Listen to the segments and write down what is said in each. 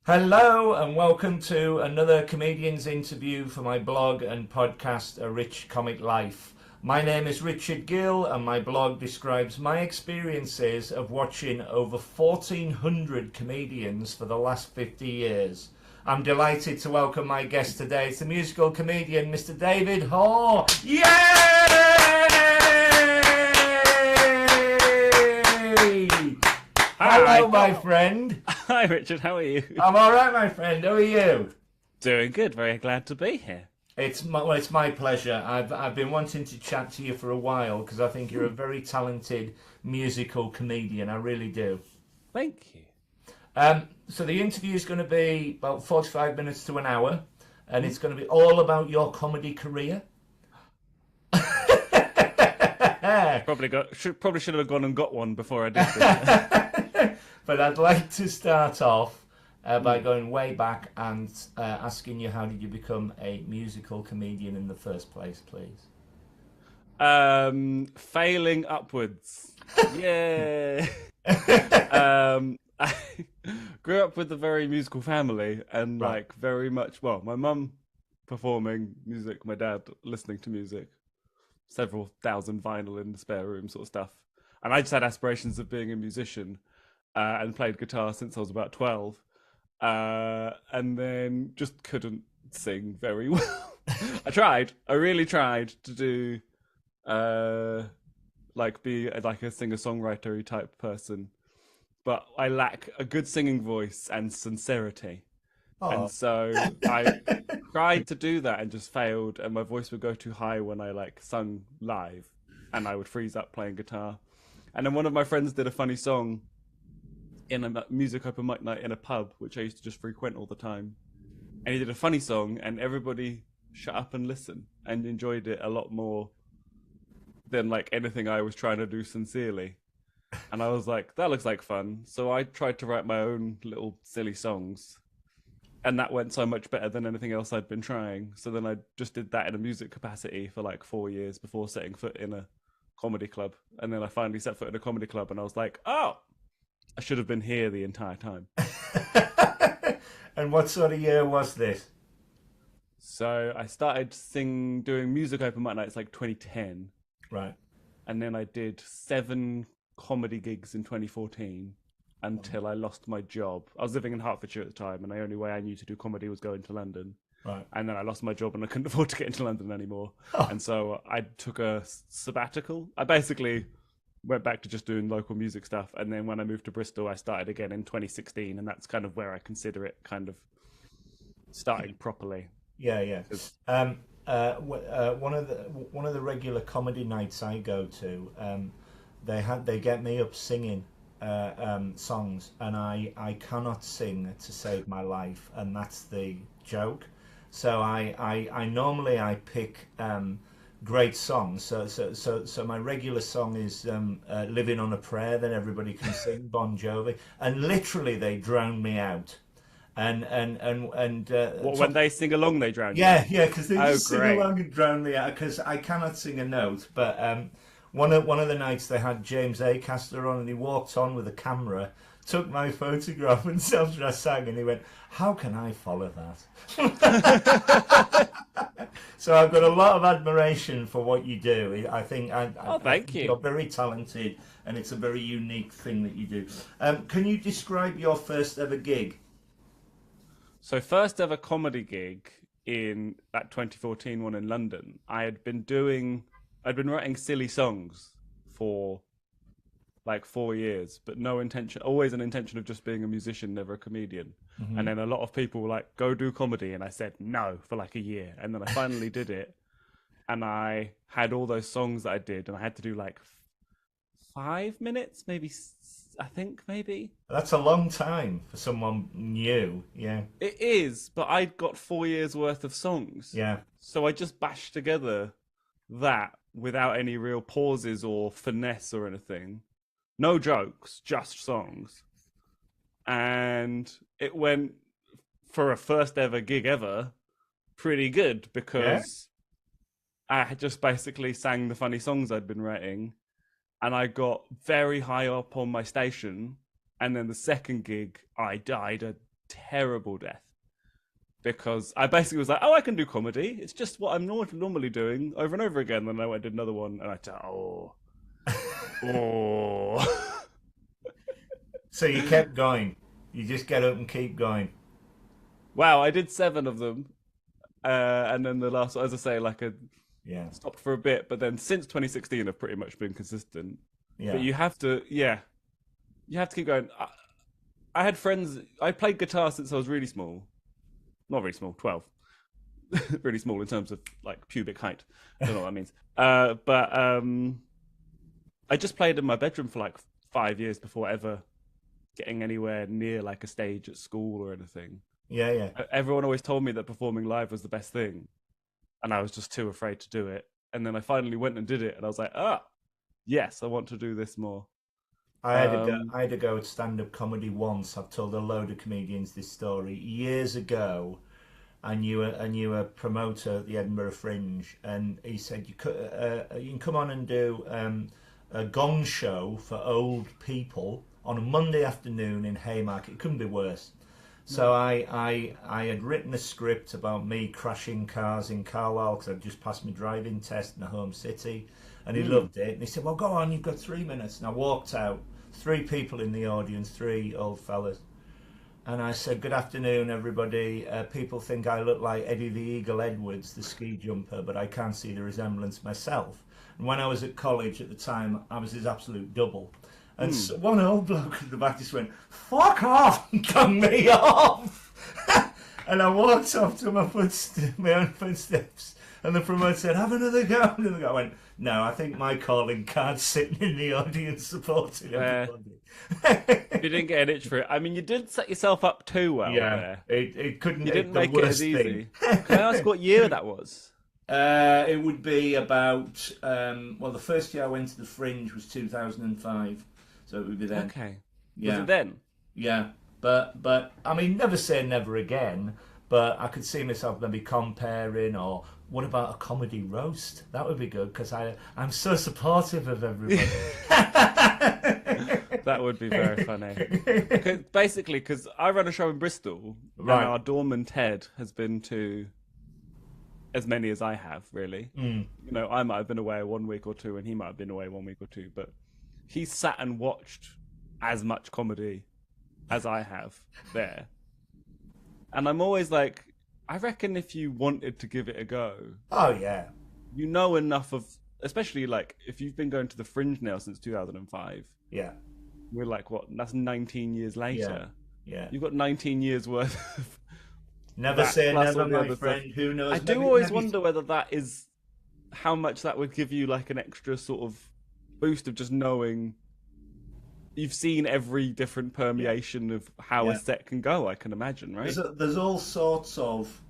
Hello and welcome to another comedian's interview for my blog and podcast, A Rich Comic Life. My name is Richard Gill and my blog describes my experiences of watching over 1,400 comedians for the last 50 years. I'm delighted to welcome my guest today. It's the musical comedian, Mr. David Hoare. Yay! Hello, my friend. Hi, Richard. How are you? I'm all right, my friend. How are you? Doing good. Very glad to be here. It's my pleasure. I've been wanting to chat to you for a while because I think you're a very talented musical comedian. I really do. Thank you. So the interview is going to be about 45 minutes to an hour, and it's going to be all about your comedy career. Probably should have gone and got one before I did this. But I'd like to start off by going way back and asking you, how did you become a musical comedian in the first place, please? Failing upwards. Yeah. I grew up with a very musical family and Right. very much, well, my mum performing music, my dad listening to music, several thousand vinyl in the spare room sort of stuff. And I just had aspirations of being a musician and played guitar since I was about 12. And then just couldn't sing very well. I really tried to do be like a singer-songwriter type person, but I lack a good singing voice and sincerity. Oh. And so I tried to do that and just failed, and my voice would go too high when I sung live, and I would freeze up playing guitar. And then one of my friends did a funny song in a music open mic night in a pub, which I used to just frequent all the time. And he did a funny song, and everybody shut up and listened and enjoyed it a lot more than anything I was trying to do sincerely. And I was like, that looks like fun. So I tried to write my own little silly songs. And that went so much better than anything else I'd been trying. So then I just did that in a music capacity for 4 years before setting foot in a comedy club. And then I finally set foot in a comedy club and I was like, oh, I should have been here the entire time. And what sort of year was this? So I started doing music open mic nights 2010. Right. And then I did 7 comedy gigs in 2014 until I lost my job. I was living in Hertfordshire at the time, and the only way I knew to do comedy was going to London. Right. And then I lost my job and I couldn't afford to get into London anymore. Oh. And so I took a sabbatical. I basically went back to just doing local music stuff. And then when I moved to Bristol, I started again in 2016. And that's kind of where I consider it kind of starting properly. Yeah, yeah. One of the regular comedy nights I go to, they get me up singing songs, and I cannot sing to save my life, and that's the joke. So I normally I pick great songs. So my regular song is "Living on a Prayer" that everybody can sing, Bon Jovi, and literally they drown me out. When they sing along, they drown you. Yeah, because they just sing great. along and drown me out. Because I cannot sing a note. But one of the nights they had James Acaster on, and he walked on with a camera, took my photograph, and after I sang, and he went, "How can I follow that?" So I've got a lot of admiration for what you do. I think Thank you. You're very talented, and it's a very unique thing that you do. Can you describe your first ever gig? So first ever comedy gig in that 2014 one in London, I'd been writing silly songs for 4 years, but no intention, always an intention of just being a musician, never a comedian. Mm-hmm. And then a lot of people were like, go do comedy. And I said no for a year. And then I finally did it. And I had all those songs that I did, and I had to do 5 minutes, maybe, I think maybe. That's a long time for someone new. Yeah. It is, but I'd got 4 years worth of songs. Yeah. So I just bashed together that without any real pauses or finesse or anything. No jokes, just songs. And it went, for a first ever gig ever, pretty good because I had just basically sang the funny songs I'd been writing, and I got very high up on my station. And then the second gig, I died a terrible death. Because I basically was like, oh, I can do comedy. It's just what I'm normally doing over and over again. Then I went and did another one, and I thought, oh. So you kept going. You just get up and keep going. Wow, I did 7 of them. And then the last, as I say, like I stopped for a bit, but then since 2016, I've pretty much been consistent. Yeah. But you have to keep going. I had friends, I played guitar since I was really small. Not very small, 12. Really small in terms of like pubic height. I don't know what that means. But I just played in my bedroom for like 5 years before ever getting anywhere near like a stage at school or anything. Yeah. Everyone always told me that performing live was the best thing, and I was just too afraid to do it. And then I finally went and did it, and I was like, yes, I want to do this more. I had to go at stand-up comedy once. I've told a load of comedians this story. Years ago, I knew a promoter at the Edinburgh Fringe, and he said you can come on and do a gong show for old people on a Monday afternoon in Haymarket. It couldn't be worse. So I had written a script about me crashing cars in Carlisle because I'd just passed my driving test in the home city, and he loved it. And he said, "Well, go on, you've got 3 minutes." And I walked out, 3 people in the audience, 3 old fellas. And I said, "Good afternoon, everybody. People think I look like Eddie the Eagle Edwards, the ski jumper, but I can't see the resemblance myself. And when I was at college at the time, I was his absolute double." And so one old bloke at the back just went, "Fuck off and cut me off." And I walked off to my own footsteps. And the promoter said, "Have another go." And I went, "No, I think my calling card's sitting in the audience supporting everybody." You didn't get an itch for it. I mean, you did set yourself up too well there. It couldn't. You didn't make it as easy. Can I ask what year that was? It would be about, the first year I went to the Fringe was 2005. So it would be then. Okay. Yeah. Was it then? Yeah. But I mean, never say never again. But I could see myself maybe comparing, or what about a comedy roast? That would be good because I'm so supportive of everybody. That would be very funny. Basically, because I run a show in Bristol, right. And our doorman Ted has been to as many as I have, really. You know, I might have been away 1 week or 2, and he might have been away 1 week or 2, but he sat and watched as much comedy as I have there. And I'm always like, I reckon if you wanted to give it a go, oh yeah, you know enough of, especially like if you've been going to the Fringe now since 2005. Yeah. We're like, what? That's 19 years later. Yeah. You've got 19 years worth of never say never, my friend. Stuff. Who knows? I do always wonder whether that is how much that would give you like an extra sort of boost of just knowing you've seen every different permeation of how a set can go. I can imagine, right? There's all sorts of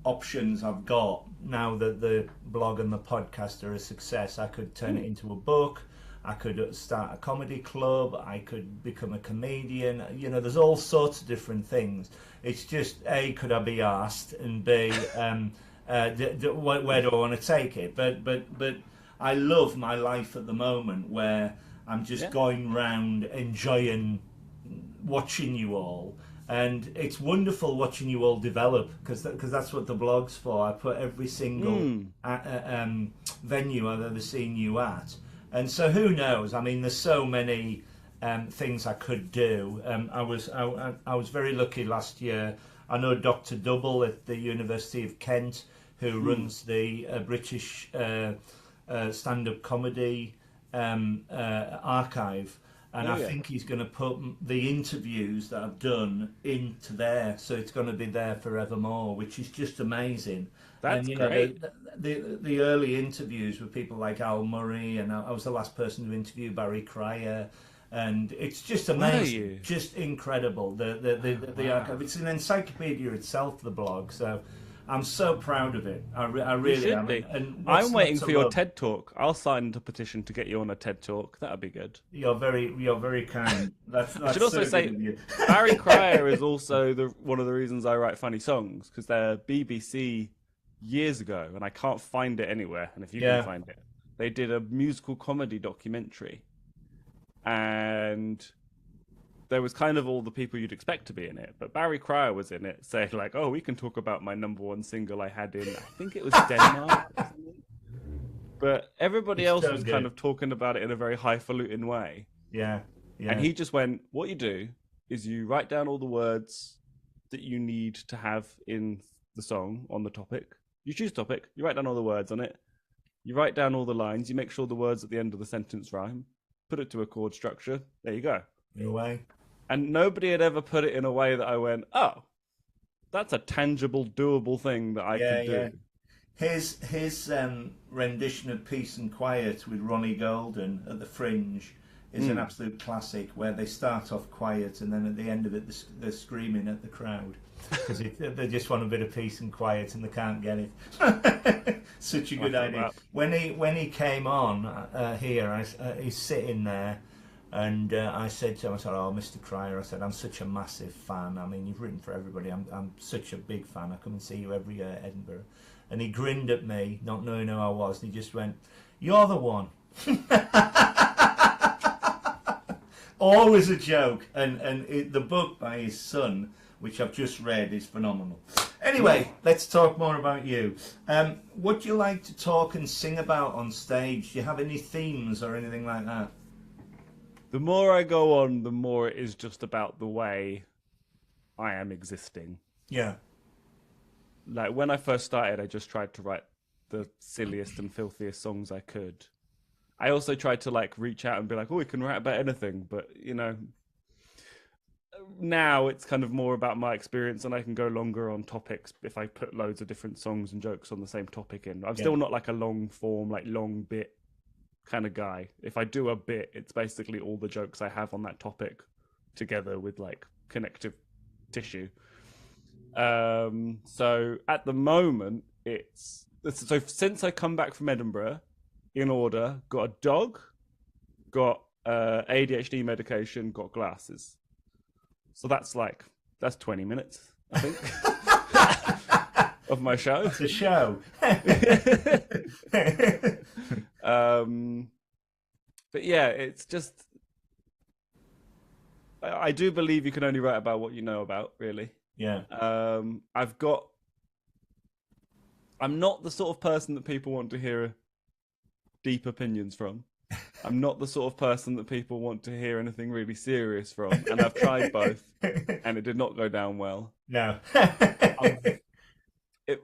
options I've got now that the blog and the podcast are a success. I could turn it into a book. I could start a comedy club. I could become a comedian. You know, there's all sorts of different things. It's just A, could I be asked, and B, where do I want to take it? But I love my life at the moment where I'm just going round enjoying watching you all, and it's wonderful watching you all develop because that's what the blog's for. I put every single venue I've ever seen you at, and so who knows? I mean, there's so many things I could do. I was very lucky last year. I know Dr. Double at the University of Kent, who runs the British stand-up comedy archive, and I think he's going to put the interviews that I've done into there, so it's going to be there forevermore, which is just amazing. That's great. The early interviews with people like Al Murray, and I was the last person to interview Barry Cryer, and it's just amazing, just incredible. The archive, it's an encyclopedia itself, the blog. So I'm so proud of it. I really am. And I'm waiting for your TED Talk. I'll sign the petition to get you on a TED Talk. That'd be good. You're very kind. That's I should also so say Barry Cryer is also one of the reasons I write funny songs, because they're BBC years ago, and I can't find it anywhere. And if you can find it, they did a musical comedy documentary, and there was kind of all the people you'd expect to be in it, but Barry Cryer was in it, saying like, "Oh, we can talk about my #1 single I had in, I think it was Denmark." Or something. But everybody It's else so was kind good. of talking about it in a very highfalutin way, Yeah, and yeah, he just went, "What you do is you write down all the words that you need to have in the song on the topic. You choose topic, you write down all the words on it, you write down all the lines, you make sure the words at the end of the sentence rhyme, put it to a chord structure. There you go." in a way. And nobody had ever put it in a way that I went, "Oh, that's a tangible, doable thing that I Yeah, could yeah. do." His rendition of Peace and Quiet with Ronnie Golden at the Fringe is an Mm. absolute classic where they start off quiet and then at the end of it they're screaming at the crowd because they just want a bit of peace and quiet and they can't get it. Such a I good thought idea. that. When he came on here, he's sitting there. And I said to him, I said, "Oh, Mr. Cryer," I said, "I'm such a massive fan. I mean, you've written for everybody. I'm such a big fan. I come and see you every year at Edinburgh." And he grinned at me, not knowing who I was, and he just went, "You're the one." Always a joke. And the book by his son, which I've just read, is phenomenal. Anyway, let's talk more about you. What do you like to talk and sing about on stage? Do you have any themes or anything like that? The more I go on, the more it is just about the way I am existing. Yeah. Like when I first started, I just tried to write the silliest and filthiest songs I could. I also tried to like reach out and be like, "Oh, we can write about anything," but now it's kind of more about my experience, and I can go longer on topics if I put loads of different songs and jokes on the same topic in. I'm Yeah. still not like a long form, like long bit kind of guy. If I do a bit, it's basically all the jokes I have on that topic together with like connective tissue. So at the moment, so since I come back from Edinburgh, in order, got a dog, got ADHD medication, got glasses. So that's 20 minutes, I think, of my show. It's a show. But yeah, it's just I do believe you can only write about what you know about, really. Yeah. I'm not the sort of person that people want to hear deep opinions from. I'm not the sort of person that people want to hear anything really serious from, and I've tried both, and it did not go down well. No.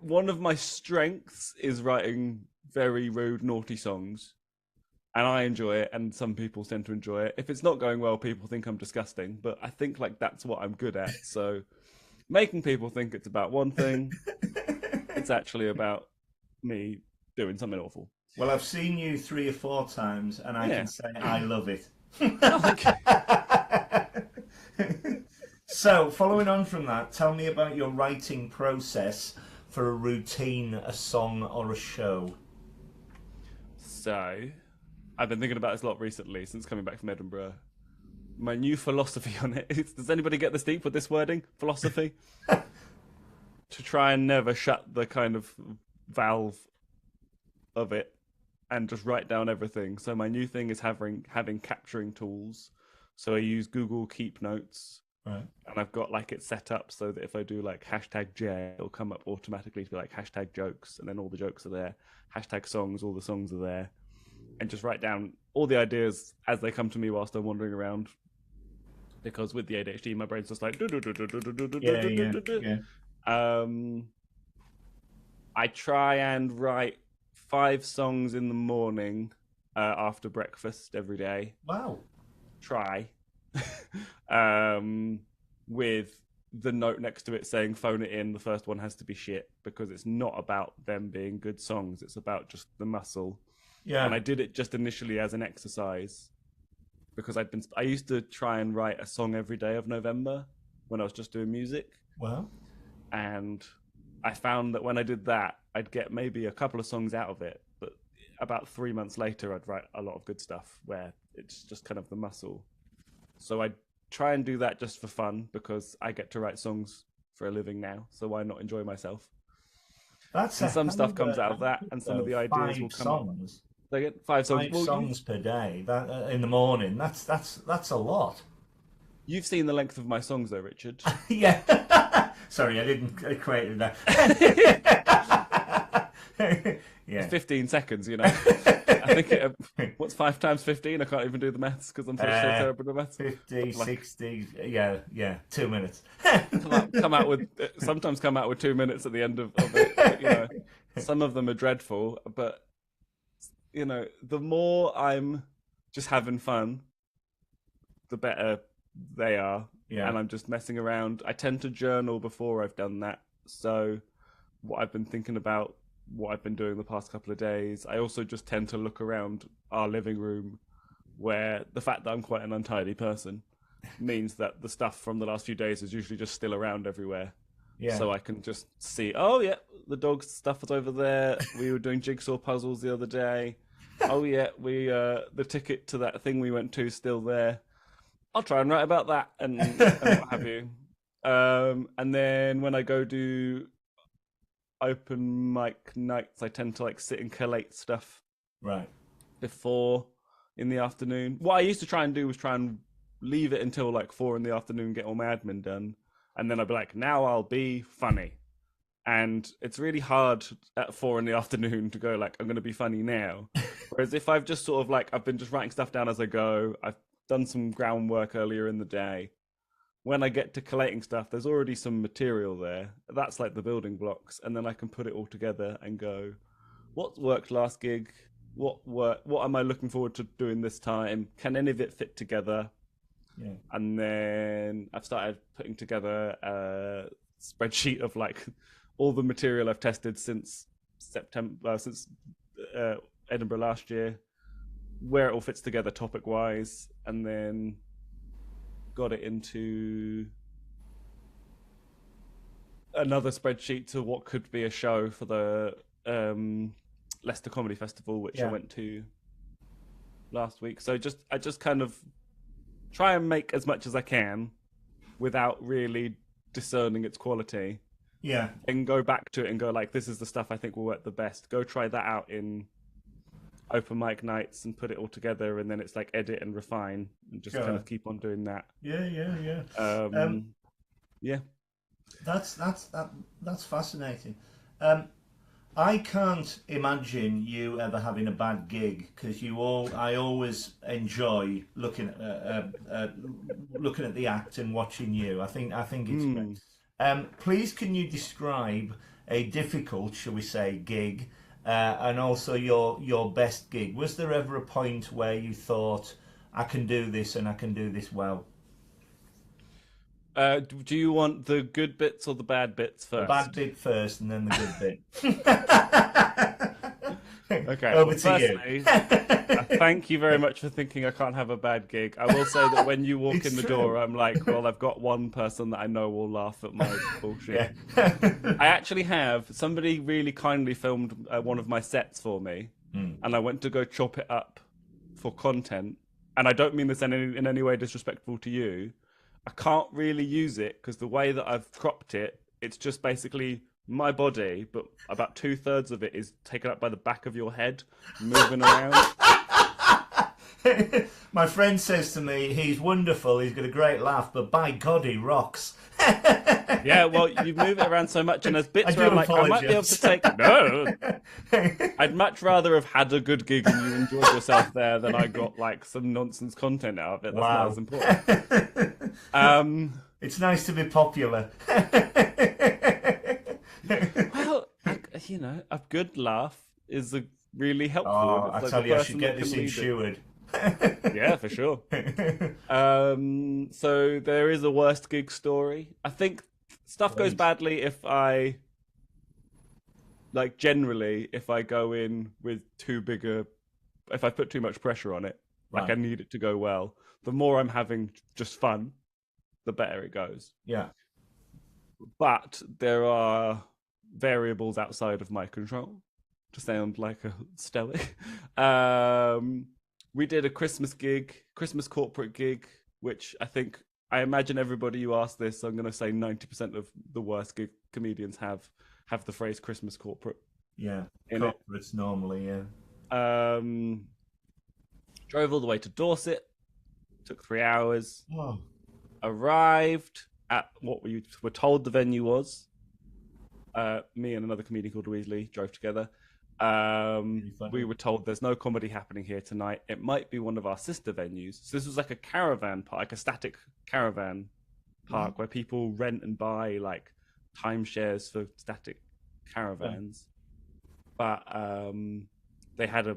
One of my strengths is writing very rude, naughty songs, and I enjoy it, and some people tend to enjoy it. If it's not going well, people think I'm disgusting, but I think like that's what I'm good at. So making people think it's about one thing, it's actually about me doing something awful. Well, I've seen you 3 or 4 times, and I can say I love it. So, following on from that, tell me about your writing process for a routine, a song, or a show. So, I've been thinking about this a lot recently since coming back from Edinburgh. My new philosophy on it is, does anybody get this deep with this wording? Philosophy? To try and never shut the kind of valve of it and just write down everything. So my new thing is having capturing tools. So I use Google Keep Notes. Right. And I've got like it set up so that if I do like #J, it'll come up automatically to be like #jokes, and then all the jokes are there. #songs, all the songs are there. And just write down all the ideas as they come to me whilst I'm wandering around. Because with the ADHD, my brain's just like Yeah. I try and write 5 songs in the morning after breakfast every day. Wow. Try. With the note next to it saying phone it in, the first one has to be shit, because it's not about them being good songs, it's about just the muscle. Yeah. And I did it just initially as an exercise, because I used to try and write a song every day of November when I was just doing music. Wow. And I found that when I did that, I'd get maybe a couple of songs out of it, but about 3 months later, I'd write a lot of good stuff where it's just kind of the muscle. So I try and do that just for fun, because I get to write songs for a living now. So why not enjoy myself? And some stuff comes out of that, and some of the ideas will come up. They get 5 songs. 5 songs per day. That in the morning. That's a lot. You've seen the length of my songs, though, Richard. Yeah. Sorry, I didn't equate that. Yeah. 15 seconds, you know. I think what's 5 times 15? I can't even do the maths because I'm so terrible at maths. 50, Like, 60, yeah, 2 minutes. sometimes come out with 2 minutes at the end of it. But, you know, some of them are dreadful, but you know, the more I'm just having fun, the better they are. Yeah. And I'm just messing around. I tend to journal before I've done that. So what I've been thinking about, what I've been doing the past couple of days. I also just tend to look around our living room, where the fact that I'm quite an untidy person means that the stuff from the last few days is usually just still around everywhere. Yeah. So I can just see, oh yeah, the dog's stuff was over there. We were doing jigsaw puzzles the other day. Oh yeah, the ticket to that thing we went to is still there. I'll try and write about that and what have you. And then when I go do open mic nights, I tend to like sit and collate stuff Right. before in the afternoon. What I used to try and do was try and leave it until like 4 in the afternoon, get all my admin done, and then I'd be like, now I'll be funny. And it's really hard at 4 in the afternoon to go like, I'm going to be funny now. Whereas if I've just sort of like, I've been just writing stuff down as I go, I've done some groundwork earlier in the day. When I get to collating stuff, there's already some material there. That's like the building blocks. And then I can put it all together and go, what worked last gig? What am I looking forward to doing this time? Can any of it fit together? Yeah. And then I've started putting together a spreadsheet of like all the material I've tested since Edinburgh last year, where it all fits together topic wise, and then got it into another spreadsheet to what could be a show for the Leicester Comedy Festival, which I went to last week. So I just kind of try and make as much as I can without really discerning its quality. Yeah. And go back to it and go like, this is the stuff I think will work the best. Go try that out in open mic nights and put it all together, and then it's like edit and refine and just kind of keep on doing that. Yeah. Yeah. That's fascinating. I can't imagine you ever having a bad gig, because I always enjoy looking at the act and watching you. I think it's great. Please, can you describe a difficult, shall we say, gig, and also your best gig? Was there ever a point where you thought, I can do this and I can do this well? Do you want the good bits or the bad bits first? The bad bit first and then the good bit. Okay, Over to you. Thank you very much for thinking I can't have a bad gig. I will say that when you walk in the door, I'm like, well, I've got one person that I know will laugh at my bullshit. I actually have. Somebody really kindly filmed one of my sets for me, and I went to go chop it up for content. And I don't mean this in any way disrespectful to you. I can't really use it because the way that I've cropped it, it's just basically my body, but about 2/3 of it is taken up by the back of your head, moving around. My friend says to me, he's wonderful, he's got a great laugh, but by God, he rocks. Yeah, well, you move it around so much, and there's bits where I'm like, I might be able to take... No! I'd much rather have had a good gig and you enjoyed yourself there than I got, like, some nonsense content out of it. That's not as important. It's nice to be popular. Well, you know, a good laugh is really helpful. Oh, I tell you, I should get this insured. Yeah, for sure. So there is a worst gig story. I think stuff goes badly if I, like, generally, if I go in with if I put too much pressure on it, like I need it to go well. The more I'm having just fun, the better it goes. Yeah. But there are variables outside of my control, to sound like a stoic. We did a Christmas corporate gig, which I imagine everybody you ask this, I'm going to say 90% of the worst gig comedians have the phrase Christmas corporate. Yeah, corporates normally, yeah. Drove all the way to Dorset, took 3 hours. Oh. arrived at what we were told the venue was. Me and another comedian called Louise Lee drove together. We were told there's no comedy happening here tonight. It might be one of our sister venues. So this was like a caravan park, like a static caravan park where people rent and buy like timeshares for static caravans. But they had a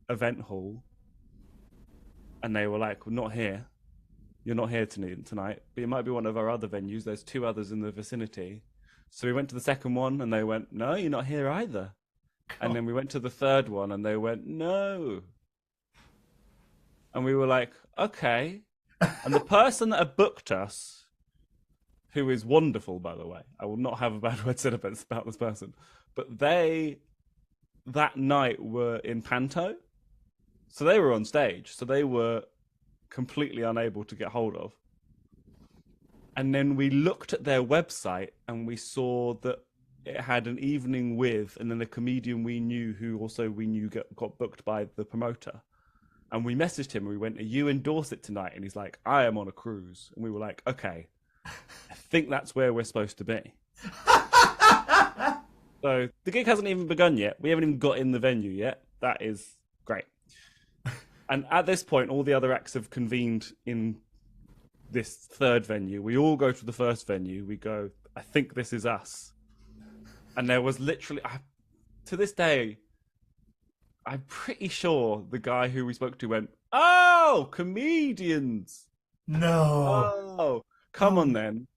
event hall, and they were like, "We're not here. You're not here tonight, but it might be one of our other venues. There's two others in the vicinity." So we went to the second one, and they went, "No, you're not here either." And then we went to the third one, and they went, "No." And we were like, "Okay." And the person that had booked us, who is wonderful, by the way, I will not have a bad word said about this person, but they, that night, were in Panto. So they were on stage. So they were completely unable to get hold of. And then we looked at their website and we saw that it had an evening with, and then a comedian we knew who also we knew got booked by the promoter. And we messaged him and we went, "Are you in Dorset tonight?" And he's like, "I am on a cruise." And we were like, "Okay, I think that's where we're supposed to be." So the gig hasn't even begun yet. We haven't even got in the venue yet. That is great. And at this point, all the other acts have convened in this third venue. We all go to the first venue. We go, "I think this is us." And there was literally, to this day, I'm pretty sure the guy who we spoke to went, "Oh, comedians. No. Oh, come on then."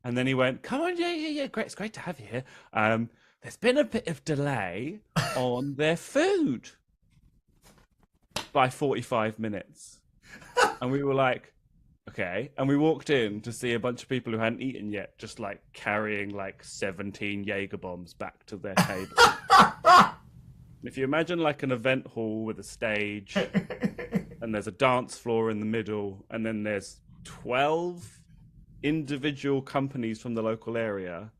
And then he went, "Come on, yeah, great. It's great to have you here. There's been a bit of delay on their food by 45 minutes. And we were like, "Okay." And we walked in to see a bunch of people who hadn't eaten yet, just like carrying like 17 Jaeger bombs back to their table. If you imagine like an event hall with a stage, and there's a dance floor in the middle, and then there's 12 individual companies from the local area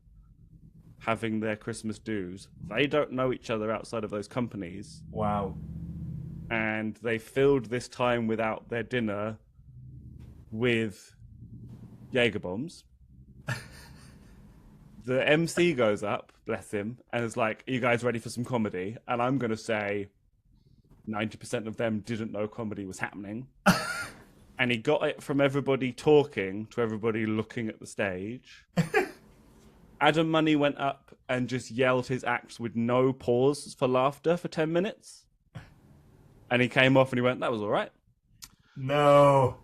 having their Christmas dues. They don't know each other outside of those companies. Wow. And they filled this time without their dinner with Jaeger bombs. The MC goes up, bless him, and is like, "Are you guys ready for some comedy?" And I'm going to say 90% of them didn't know comedy was happening. And he got it from everybody talking to everybody looking at the stage. Adam Money went up and just yelled his acts with no pause for laughter for 10 minutes. And he came off and he went, "That was all right." No.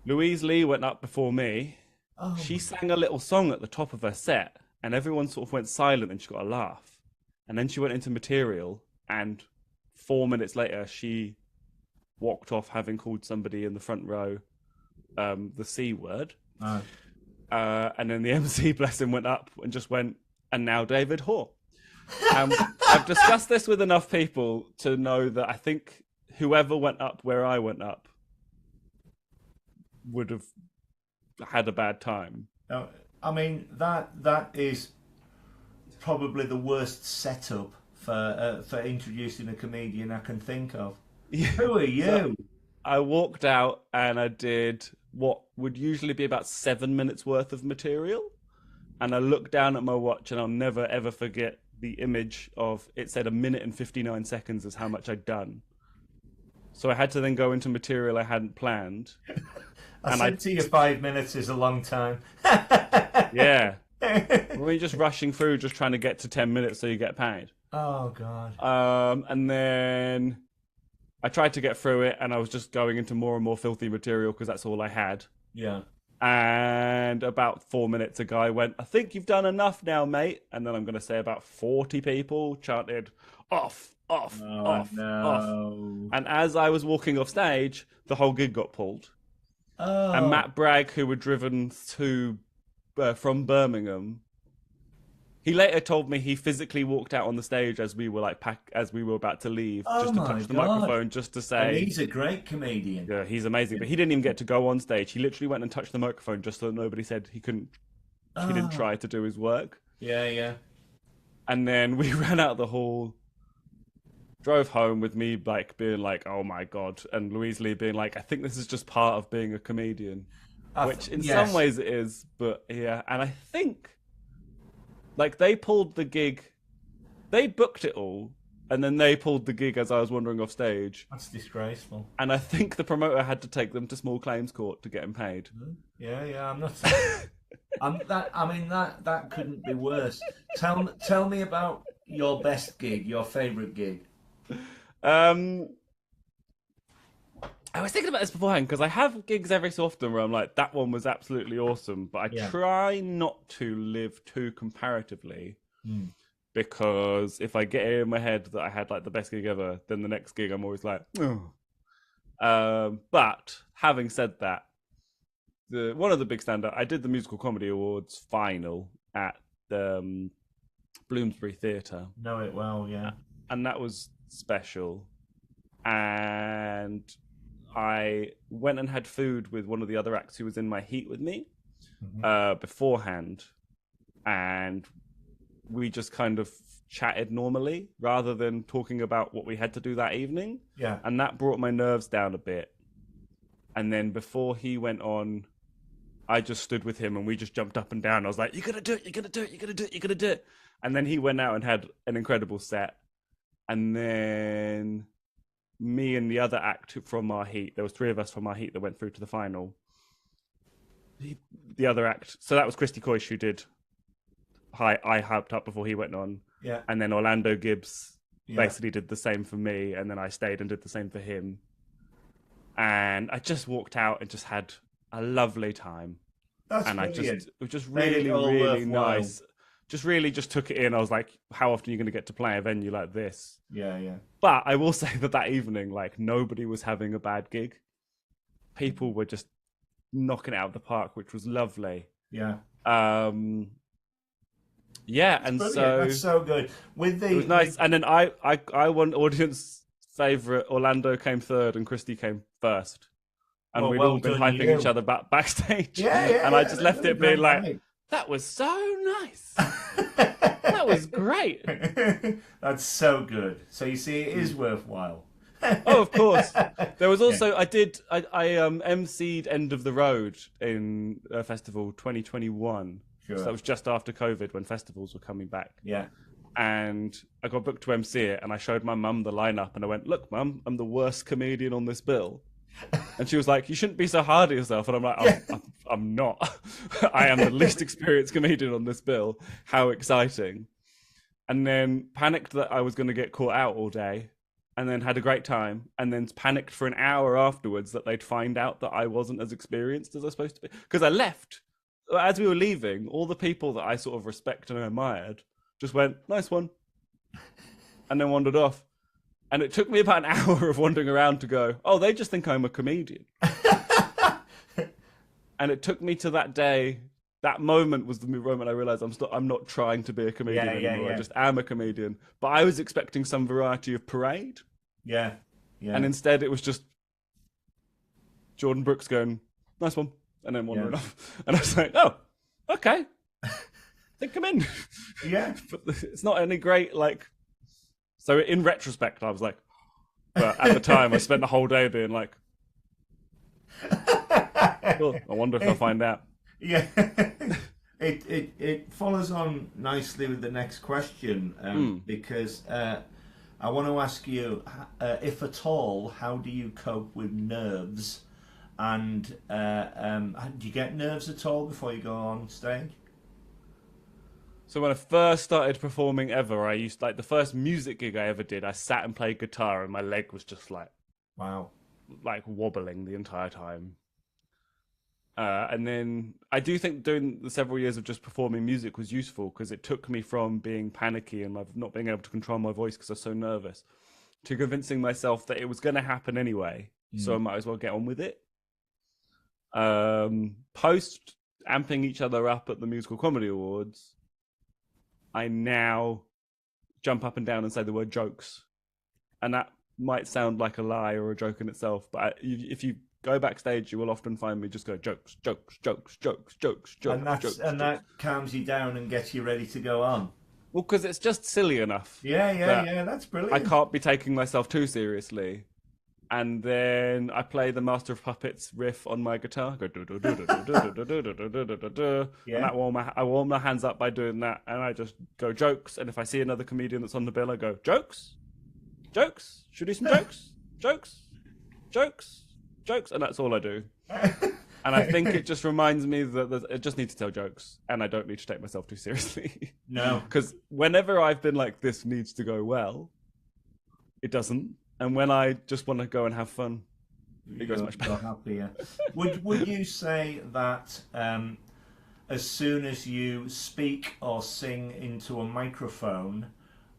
Louise Lee went up before me. Oh. She sang a little song at the top of her set, and everyone sort of went silent and she got a laugh. And then she went into material, and 4 minutes later, she walked off having called somebody in the front row the C word. Oh. And then the MC, bless him, went up and just went, "And now David Hoare." I've discussed this with enough people to know that I think whoever went up where I went up would have had a bad time. I mean, that is probably the worst setup for introducing a comedian I can think of. Yeah. Who are you? So I walked out and I did what would usually be about 7 minutes worth of material. And I looked down at my watch, and I'll never ever forget the image of it said 1 minute and 59 seconds is how much I'd done. So I had to then go into material I hadn't planned. I said to you 5 minutes is a long time. Yeah. We're just rushing through, just trying to get to 10 minutes so you get paid. Oh, God. And then I tried to get through it, and I was just going into more and more filthy material because that's all I had. Yeah. And about 4 minutes, a guy went, "I think you've done enough now, mate." And then I'm going to say about 40 people chanted, "Off, off, off, off." And as I was walking off stage, the whole gig got pulled. Oh. And Matt Bragg, who were driven to from Birmingham, he later told me he physically walked out on the stage as we were as we were about to leave, just to touch the microphone, just to say. And he's a great comedian. Yeah, he's amazing, but he didn't even get to go on stage. He literally went and touched the microphone just so nobody said he couldn't. He didn't try to do his work. Yeah, yeah. And then we ran out of the hall, drove home with me like being like, "Oh my God," and Louise Lee being like, "I think this is just part of being a comedian." which in yes. some ways it is, but yeah. And I think like they pulled the gig, they booked it all, and then they pulled the gig as I was wandering off stage. That's disgraceful. And I think the promoter had to take them to small claims court to get them paid. Yeah, I'm not. That couldn't be worse. Tell me about your best gig, your favourite gig. I was thinking about this beforehand because I have gigs every so often where I'm like, that one was absolutely awesome, but I try not to live too comparatively because if I get it in my head that I had like the best gig ever, then the next gig I'm always like, oh. But having said that, one of the big standout, I did the Musical Comedy Awards final at the Bloomsbury Theatre. Know it well, yeah. And that was special. And I went and had food with one of the other acts who was in my heat with me beforehand. And we just kind of chatted normally rather than talking about what we had to do that evening. Yeah. And that brought my nerves down a bit. And then before he went on, I just stood with him and we just jumped up and down. I was like, you're going to do it, you're going to do it, you're going to do it, you're going to do it. And then he went out and had an incredible set. And then me and the other act from our heat, there was 3 of us from our heat that went through to the final. The other act, so that was Christy Coysh who did I hyped up before he went on. Yeah. And then Orlando Gibbs basically did the same for me. And then I stayed and did the same for him. And I just walked out and just had a lovely time. That's and brilliant. it was just really, really worthwhile. nice. Just took it in. I was like, how often are you going to get to play a venue like this? Yeah. But I will say that evening, like, nobody was having a bad gig. People were just knocking it out of the park, which was lovely. Yeah. Yeah, That's and brilliant. so That's so good. it was nice. And then I won audience favourite. Orlando came third, and Christy came first. And we'd all been hyping each other backstage. Yeah. And I just left it being like, that was so nice. That was great. That's so good. So you see, it is worthwhile. Oh, of course. There was also I emceed End of the Road in Festival 2021. Sure. So that was just after COVID when festivals were coming back. Yeah. And I got booked to MC it, and I showed my mum the lineup, and I went, "Look, Mum, I'm the worst comedian on this bill." And she was like, "You shouldn't be so hard on yourself." And I'm like, I'm not. I am the least experienced comedian on this bill. How exciting. And then panicked that I was going to get caught out all day, and then had a great time, and then panicked for an hour afterwards that they'd find out that I wasn't as experienced as I was supposed to be. Because I left. As we were leaving, all the people that I sort of respect and admired just went, "Nice one," and then wandered off. And it took me about an hour of wandering around to go, "Oh, they just think I'm a comedian." And it took me to that day. That moment was the moment I realized I'm not trying to be a comedian anymore. Yeah. I just am a comedian. But I was expecting some variety of parade. Yeah. And instead it was just Jordan Brooks going, "Nice one," and then wandering off. And I was like, "Oh, okay. I think I'm in." Yeah. But it's not any great, like... So in retrospect, I was like... But at the time, I spent the whole day being like... Well, I wonder if I'll find out. Yeah. It follows on nicely with the next question, because I want to ask you, if at all, how do you cope with nerves? And do you get nerves at all before you go on stage? So when I first started performing ever, I used, like, the first music gig I ever did, I sat and played guitar and my leg was just like... Wow. Like wobbling the entire time. And then I do think doing the several years of just performing music was useful because it took me from being panicky and not being able to control my voice because I was so nervous to convincing myself that it was going to happen anyway. So I might as well get on with it. Post amping each other up at the Musical Comedy Awards, I now jump up and down and say the word jokes. And that might sound like a lie or a joke in itself, but if you go backstage, you will often find me just go jokes, jokes, jokes, jokes, jokes, jokes. And that calms you down and gets you ready to go on. Well, because it's just silly enough. Yeah, that's brilliant. I can't be taking myself too seriously. and then I play the Master of Puppets riff on my guitar. Go do do do do do do do do do do do do do. And I warm my hands up by doing that, and I just go jokes. And if I see another comedian that's on the bill, I go jokes, jokes. Should we do some jokes, jokes, jokes, jokes, and that's all I do. And I think it just reminds me that I just need to tell jokes, and I don't need to take myself too seriously. No, because whenever I've been like, this needs to go well, it doesn't. And when I just want to go and have fun, it goes much better. Happier. Would you say that as soon as you speak or sing into a microphone,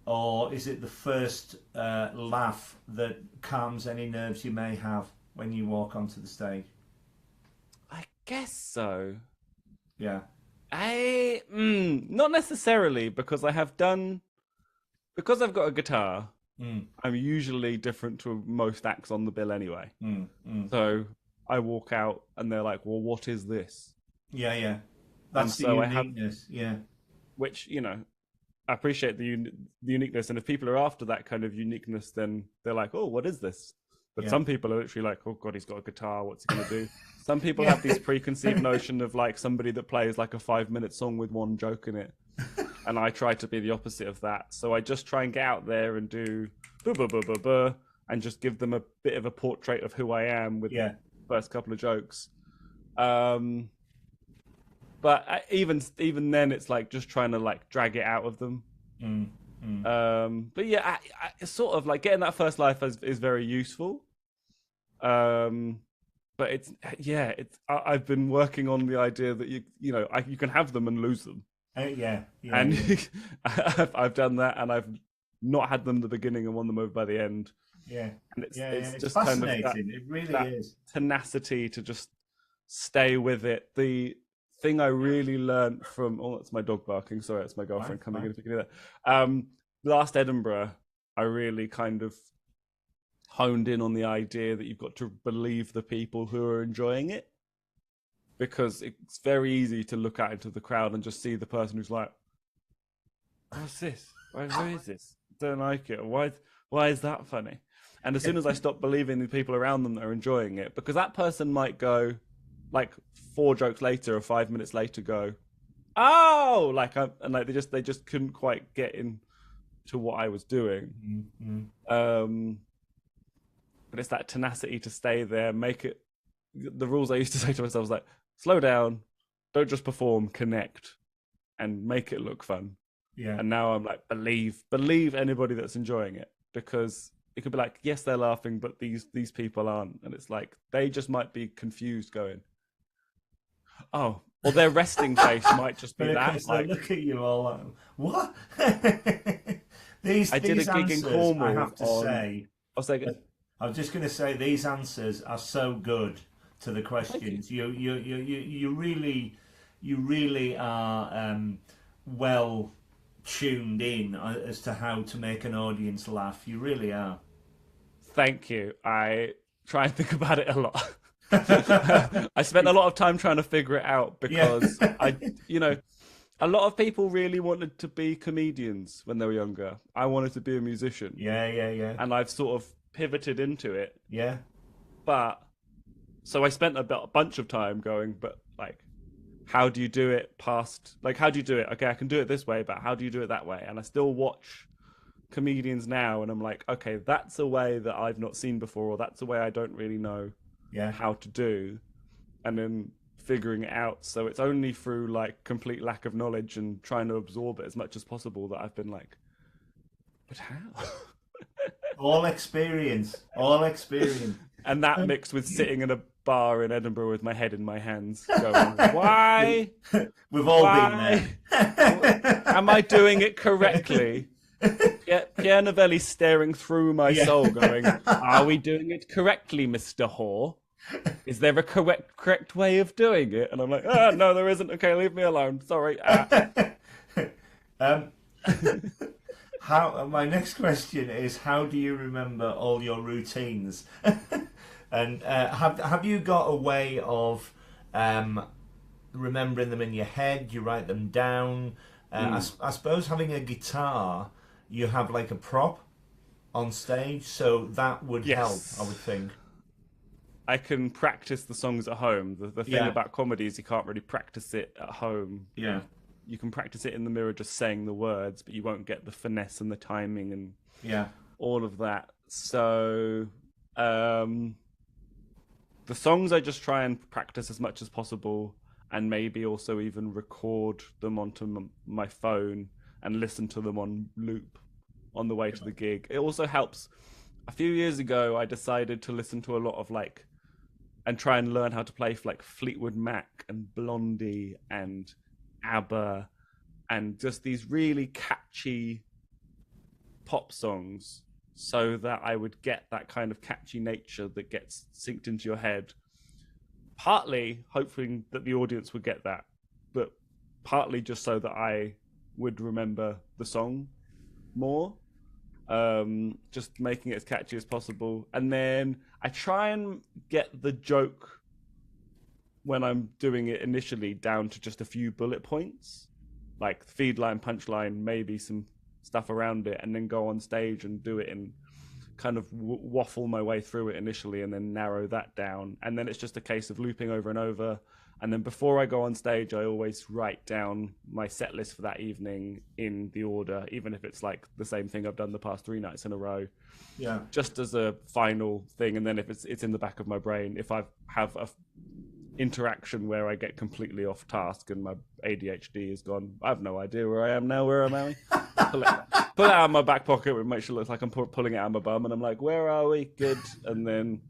or is it the first laugh that calms any nerves you may have when you walk onto the stage? I guess so. Yeah. Not necessarily, because I've got a guitar. I'm usually different to most acts on the bill anyway. So I walk out and they're like, well, what is this? Yeah. That's the uniqueness. Yeah. Which, I appreciate the uniqueness. And if people are after that kind of uniqueness, then they're like, oh, what is this? But some people are literally like, oh God, he's got a guitar. What's he going to do? Some people have this preconceived notion of like somebody that plays like a 5-minute song with one joke in it. And I try to be the opposite of that. So I just try and get out there and do and just give them a bit of a portrait of who I am with the first couple of jokes. But even then, it's like just trying to like drag it out of them. But yeah, I sort of like getting that first laugh is very useful. But I've been working on the idea that you can have them and lose them. And I've done that, and I've not had them at the beginning and won them over by the end. And it's just fascinating. Kind of it really is tenacity to just stay with it. The thing I really learned from that's my dog barking. Sorry, it's my girlfriend coming in to pick it up. Last Edinburgh, I really kind of honed in on the idea that you've got to believe the people who are enjoying it. Because it's very easy to look out into the crowd and just see the person who's like, what's this? Where is this? Don't like it. Why is that funny? And as soon as I stop believing the people around them that are enjoying it, because that person might go, like 4 jokes later or 5 minutes later, go, oh, they just couldn't quite get into what I was doing. But it's that tenacity to stay there, make it. The rules I used to say to myself was like, slow down, don't just perform, connect, and make it look fun. And now I'm like, believe anybody that's enjoying it, because it could be like, yes, they're laughing, but these people aren't, and it's like they just might be confused, going, oh, or their resting face might just be that. Like, look at you all. Like, what? I did a gig in Cornwall. I have to say, I was just going to say, these answers are so good to the questions. You really are well tuned in as to how to make an audience laugh. You really are. Thank you. I try and think about it a lot. I spent a lot of time trying to figure it out, because a lot of people really wanted to be comedians when they were younger. I wanted to be a musician. Yeah. And I've sort of pivoted into it. Yeah. But so I spent a bunch of time going, but like, how do you do it past, like, how do you do it? Okay, I can do it this way, but how do you do it that way? And I still watch comedians now, and I'm like, okay, that's a way that I've not seen before, or that's a way I don't really know how to do, and then figuring it out. So it's only through like complete lack of knowledge and trying to absorb it as much as possible that I've been like, but how? all experience. And that mixed with sitting in a bar in Edinburgh with my head in my hands, going, why? We've all been there. Am I doing it correctly? Pierre Novelli staring through my soul, going, are we doing it correctly, Mr. Hoare? Is there a correct way of doing it? And I'm like, no, there isn't. Okay, leave me alone. Sorry. My next question is, how do you remember all your routines? And have you got a way of remembering them in your head? You write them down? I suppose having a guitar, you have like a prop. on stage, so that would help, I would Yes. think. I can practice the songs at home. The thing Yeah, about comedy is you can't really practice it at home. yeah, You can practice it in the mirror just saying the words, but you won't get the finesse and the timing and yeah, all of that. So, um, the songs I just try and practice as much as possible, and maybe also even record them onto my phone and listen to them on loop on the way to the gig. It also helps. A few years ago, I decided to listen to a lot of like and try and learn how to play for like Fleetwood Mac and Blondie and ABBA and just these really catchy pop songs so that I would get that kind of catchy nature that gets synced into your head. Partly hoping that the audience would get that, but partly just so that I would remember the song more. Just making it as catchy as possible. And then I try and get the joke when I'm doing it initially down to just a few bullet points, like feed line, punchline, maybe some stuff around it, and then go on stage and do it and kind of waffle my way through it initially and then narrow that down. And then it's just a case of looping over and over. And then before I go on stage, I always write down my set list for that evening in the order, even if it's like the same thing I've done the past 3 nights in a row, yeah. just as a final thing. And then if it's in the back of my brain, if I have a interaction where I get completely off task and my ADHD is gone, I have no idea where I am now. Where am I? Pull it out of my back pocket and make sure it looks like I'm pulling it out of my bum, and I'm like, where are we? Good. And then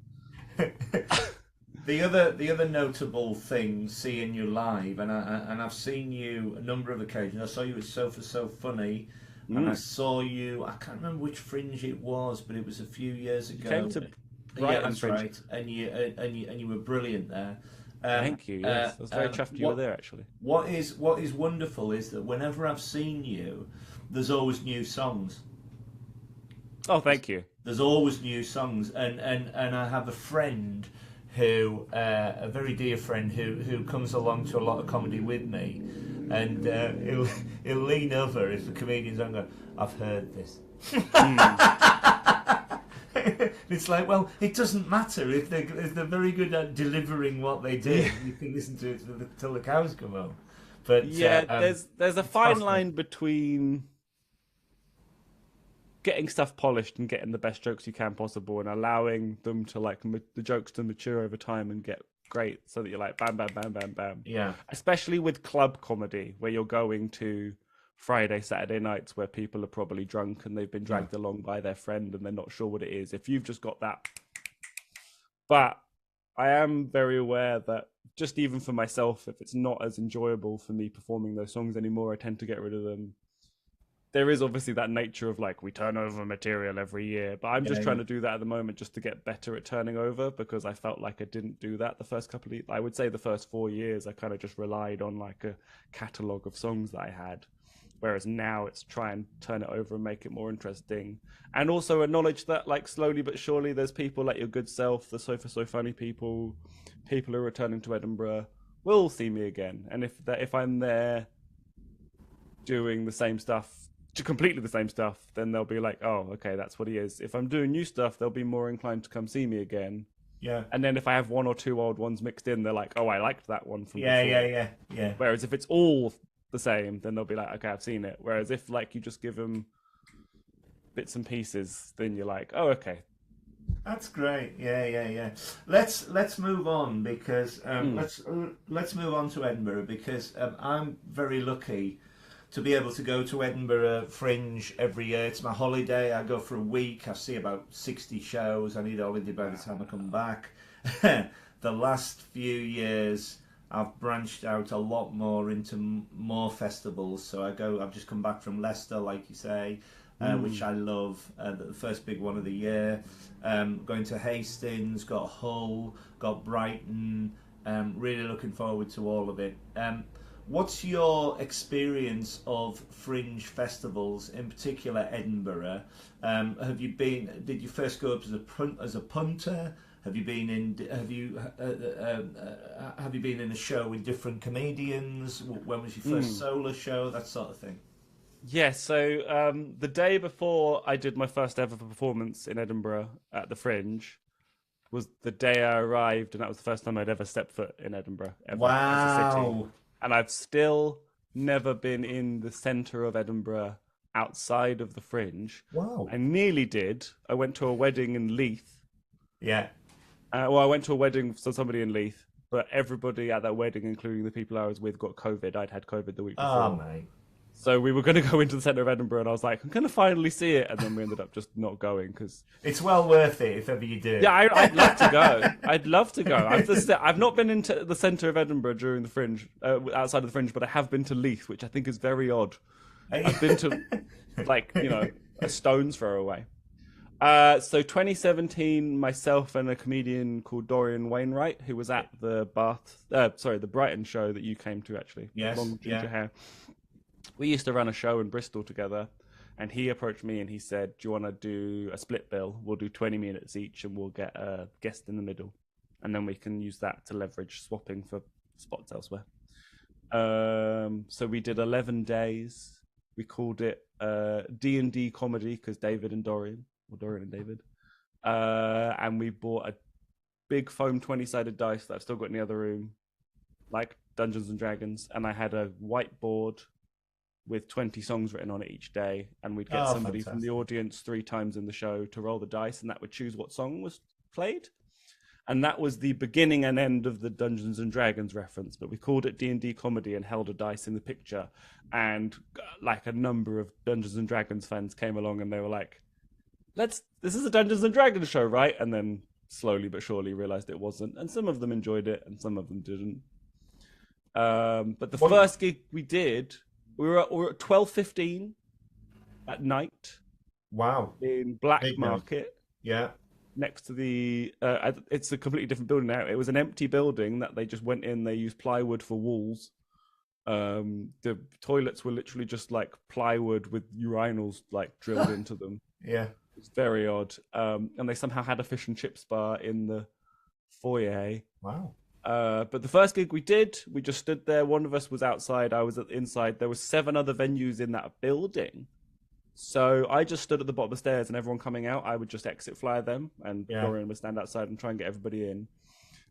The other notable thing, seeing you live, and I've seen you a number of occasions. I saw you at Sofa So Funny, and I saw you. I can't remember which Fringe it was, but it was a few years ago. came to Yeah, Brighton that's Fringe. right. And you were brilliant there. Thank you. Yes, I was very chuffed you were there actually. What is wonderful is that whenever I've seen you, there's always new songs. Oh, thank you. There's always new songs, and I have a friend who, a very dear friend who comes along to a lot of comedy with me, and he'll lean over if the comedian's on, go, I've heard this. It's like, well, it doesn't matter if they're very good at delivering what they do. You can listen to it till the cows come home. But yeah, there's a fine line between getting stuff polished and getting the best jokes you can possible, and allowing them to like the jokes to mature over time and get great, so that you're like bam, bam, bam, bam, bam. Yeah. Especially with club comedy, where you're going to Friday, Saturday nights where people are probably drunk and they've been dragged along by their friend and they're not sure what it is. If you've just got that. But I am very aware that just even for myself, if it's not as enjoyable for me performing those songs anymore, I tend to get rid of them. There is obviously that nature of like, we turn over material every year, but I'm just trying to do that at the moment just to get better at turning over, because I felt like I didn't do that the first couple of, I would say the first 4 years, I kind of just relied on like a catalogue of songs that I had. Whereas now it's try and turn it over and make it more interesting. And also acknowledge that like slowly but surely there's people like your good self, the Sofa So Funny people who are returning to Edinburgh will see me again. And if I'm there doing the same stuff, completely the same stuff, then they'll be like, oh, okay, that's what he is. If I'm doing new stuff, they'll be more inclined to come see me again. Yeah. And then if I have one or two old ones mixed in, they're like, oh, I liked that one from before. Yeah. Whereas if it's all the same, then they'll be like, okay, I've seen it. Whereas if like you just give them bits and pieces, then you're like, oh, okay. That's great. Yeah. Let's move on, because let's move on to Edinburgh, because I'm very lucky to be able to go to Edinburgh Fringe every year. It's my holiday. I go for a week. I see about 60 shows. I need a holiday by the time I come back. The last few years, I've branched out a lot more into more festivals. So I've just come back from Leicester, like you say, which I love. The first big one of the year. Going to Hastings, got Hull, got Brighton. Really looking forward to all of it. What's your experience of fringe festivals, in particular Edinburgh? Did you first go up as a punter? Have you been in a show with different comedians? When was your first solo show? That sort of thing. Yeah, so the day before I did my first ever performance in Edinburgh at the Fringe was the day I arrived, and that was the first time I'd ever stepped foot in Edinburgh ever as a city. Wow. And I've still never been in the centre of Edinburgh outside of the Fringe. Wow. I nearly did. I went to a wedding in Leith. Yeah. Well, I went to a wedding for somebody in Leith, but everybody at that wedding, including the people I was with, got COVID. I'd had COVID the week Oh, before. mate. So we were going to go into the centre of Edinburgh, and I was like, I'm going to finally see it. And then we ended up just not going because, It's well worth it if ever you do. yeah, I'd love to go. I'd love to go. I've not been into the centre of Edinburgh during the Fringe, outside of the Fringe, but I have been to Leith, which I think is very odd. I've been to, like, a stone's throw away. So 2017, myself and a comedian called Dorian Wainwright, who was at the the Brighton show that you came to, actually. Yes, Long ginger yeah. hair. We used to run a show in Bristol together, and he approached me and he said, "Do you want to do a split bill? We'll do 20 minutes each, and we'll get a guest in the middle, and then we can use that to leverage swapping for spots elsewhere." So we did 11 days. We called it D&D comedy because David and Dorian, or Dorian and David, and we bought a big foam 20-sided dice that I've still got in the other room, like Dungeons and Dragons, and I had a whiteboard with 20 songs written on it each day, and we'd get somebody from the audience 3 times in the show to roll the dice, and that would choose what song was played. And that was the beginning and end of the Dungeons and Dragons reference, but we called it D&D comedy and held a dice in the picture, and like a number of Dungeons and Dragons fans came along and they were like, this is a Dungeons and Dragons show, right? And then slowly but surely realized it wasn't, and some of them enjoyed it and some of them didn't. But the first gig we did, we were at 12:15 at night. Wow. In Black Big Market. Yeah. Next to the, it's a completely different building now. It was an empty building that they just went in. They used plywood for walls. The toilets were literally just like plywood with urinals like drilled into them. Yeah. It's very odd. And they somehow had a fish and chip bar in the foyer. Wow. But the first gig we did, we just stood there. One of us was outside. I was inside. There were 7 other venues in that building. So I just stood at the bottom of the stairs, and everyone coming out, I would just exit flyer them, and Dorian would stand outside and try and get everybody in.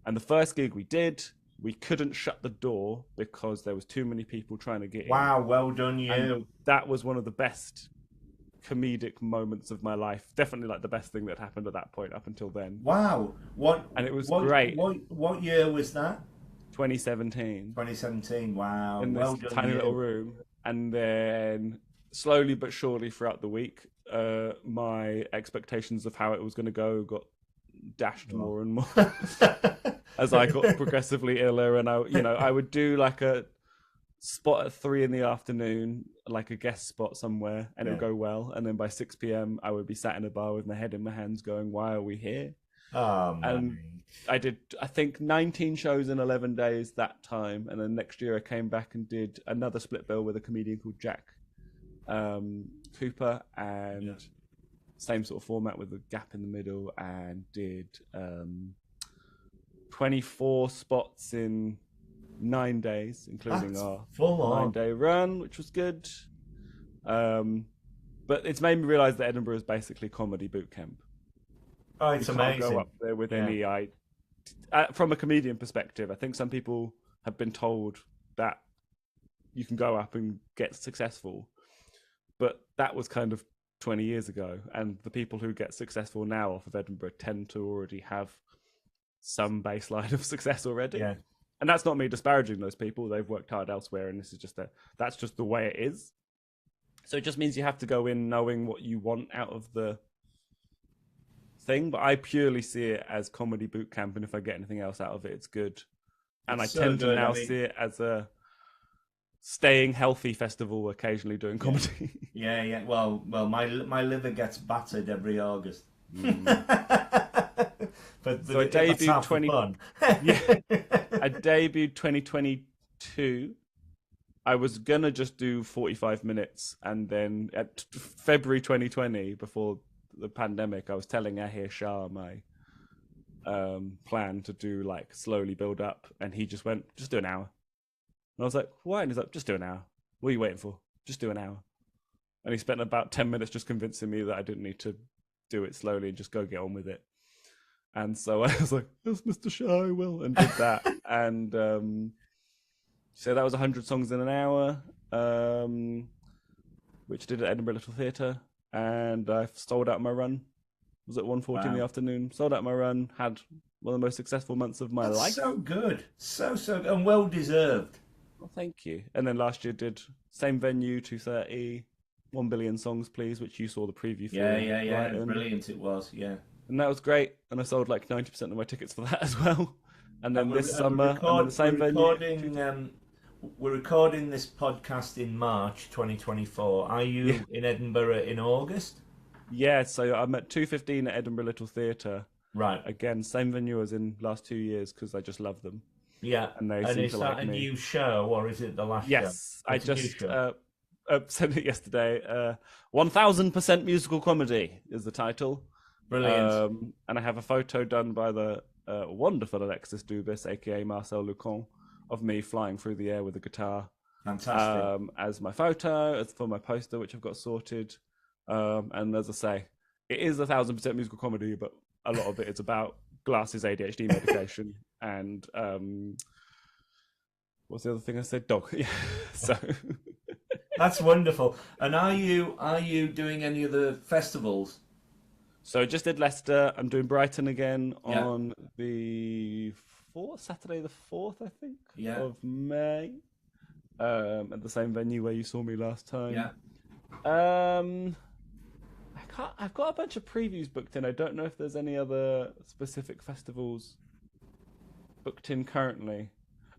And the first gig we did, we couldn't shut the door because there was too many people trying to get in. Wow, well done you. And that was one of the best comedic moments of my life. Definitely like the best thing that happened at that point up until then. Wow. And it was great. What year was that? 2017. 2017. Wow. In this tiny little room. And then slowly but surely throughout the week, my expectations of how it was going to go got dashed more and more as I got progressively iller. And I would do like a spot at 3 p.m, like a guest spot somewhere, and it would go well. And then by 6 p.m, I would be sat in a bar with my head in my hands, going, "Why are we here?" And I did, I think, 19 shows in 11 days that time. And then next year I came back and did another split bill with a comedian called Jack Cooper, and same sort of format with a gap in the middle, and did 24 spots in 9 days, including our 9-day run, which was good. But it's made me realize that Edinburgh is basically comedy boot camp. Oh, it's amazing. Can't go up there with any from a comedian perspective. I think some people have been told that you can go up and get successful, but that was kind of 20 years ago, and the people who get successful now off of Edinburgh tend to already have some baseline of success already. Yeah. And that's not me disparaging those people. They've worked hard elsewhere, and this is just that's just the way it is. So it just means you have to go in knowing what you want out of the thing. But I purely see it as comedy boot camp, and if I get anything else out of it, it's good. And I tend to now see it as a staying healthy festival, occasionally doing comedy. Yeah. Well, my liver gets battered every August. But so I debuted I debuted 2022. I was gonna just do 45 minutes, and then at February 2020, before the pandemic, I was telling Ahir Shah my plan to do like slowly build up, and he just went, "Just do an hour." And I was like, "Why?" And he's like, "Just do an hour. What are you waiting for? Just do an hour." And he spent about 10 minutes just convincing me that I didn't need to do it slowly and just go get on with it. And so I was like, "Yes, Mr. Shaw, I will," and did that. And so that was 100 songs in an hour, which did at Edinburgh Little Theatre. And I sold out my run. It was at 1:40 in the afternoon. Sold out my run. Had one of the most successful months of my life. So good. So and well deserved. Well, thank you. And then last year did same venue, 2:30, 1 billion songs, please, which you saw the preview for. Yeah. Brilliant it was, yeah. And that was great. And I sold like 90% of my tickets for that as well. And then this summer, I'm in the same venue. We're recording this podcast in March 2024. Are you in Edinburgh in August? Yeah, so I'm at 2:15 at Edinburgh Little Theatre. Right. Again, same venue as in last 2 years because I just love them. Yeah. And they and seem is to that like a me. new show or is it the last show? Yes, I just sent it yesterday. 1000% musical comedy is the title. Brilliant. And I have a photo done by the wonderful Alexis Dubis, aka Marcel Lucan, of me flying through the air with a guitar. Fantastic. As my photo, as for my poster, which I've got sorted. And as I say, it is 1000% musical comedy, but a lot of it is about glasses, ADHD medication, and what's the other thing I said? Dog. Yeah. So that's wonderful. And are you doing any of the festivals? So I just did Leicester. I'm doing Brighton again on the Saturday the 4th, I think, of May, at the same venue where you saw me last time. Yeah. I've got a bunch of previews booked in. I don't know if there's any other specific festivals booked in currently.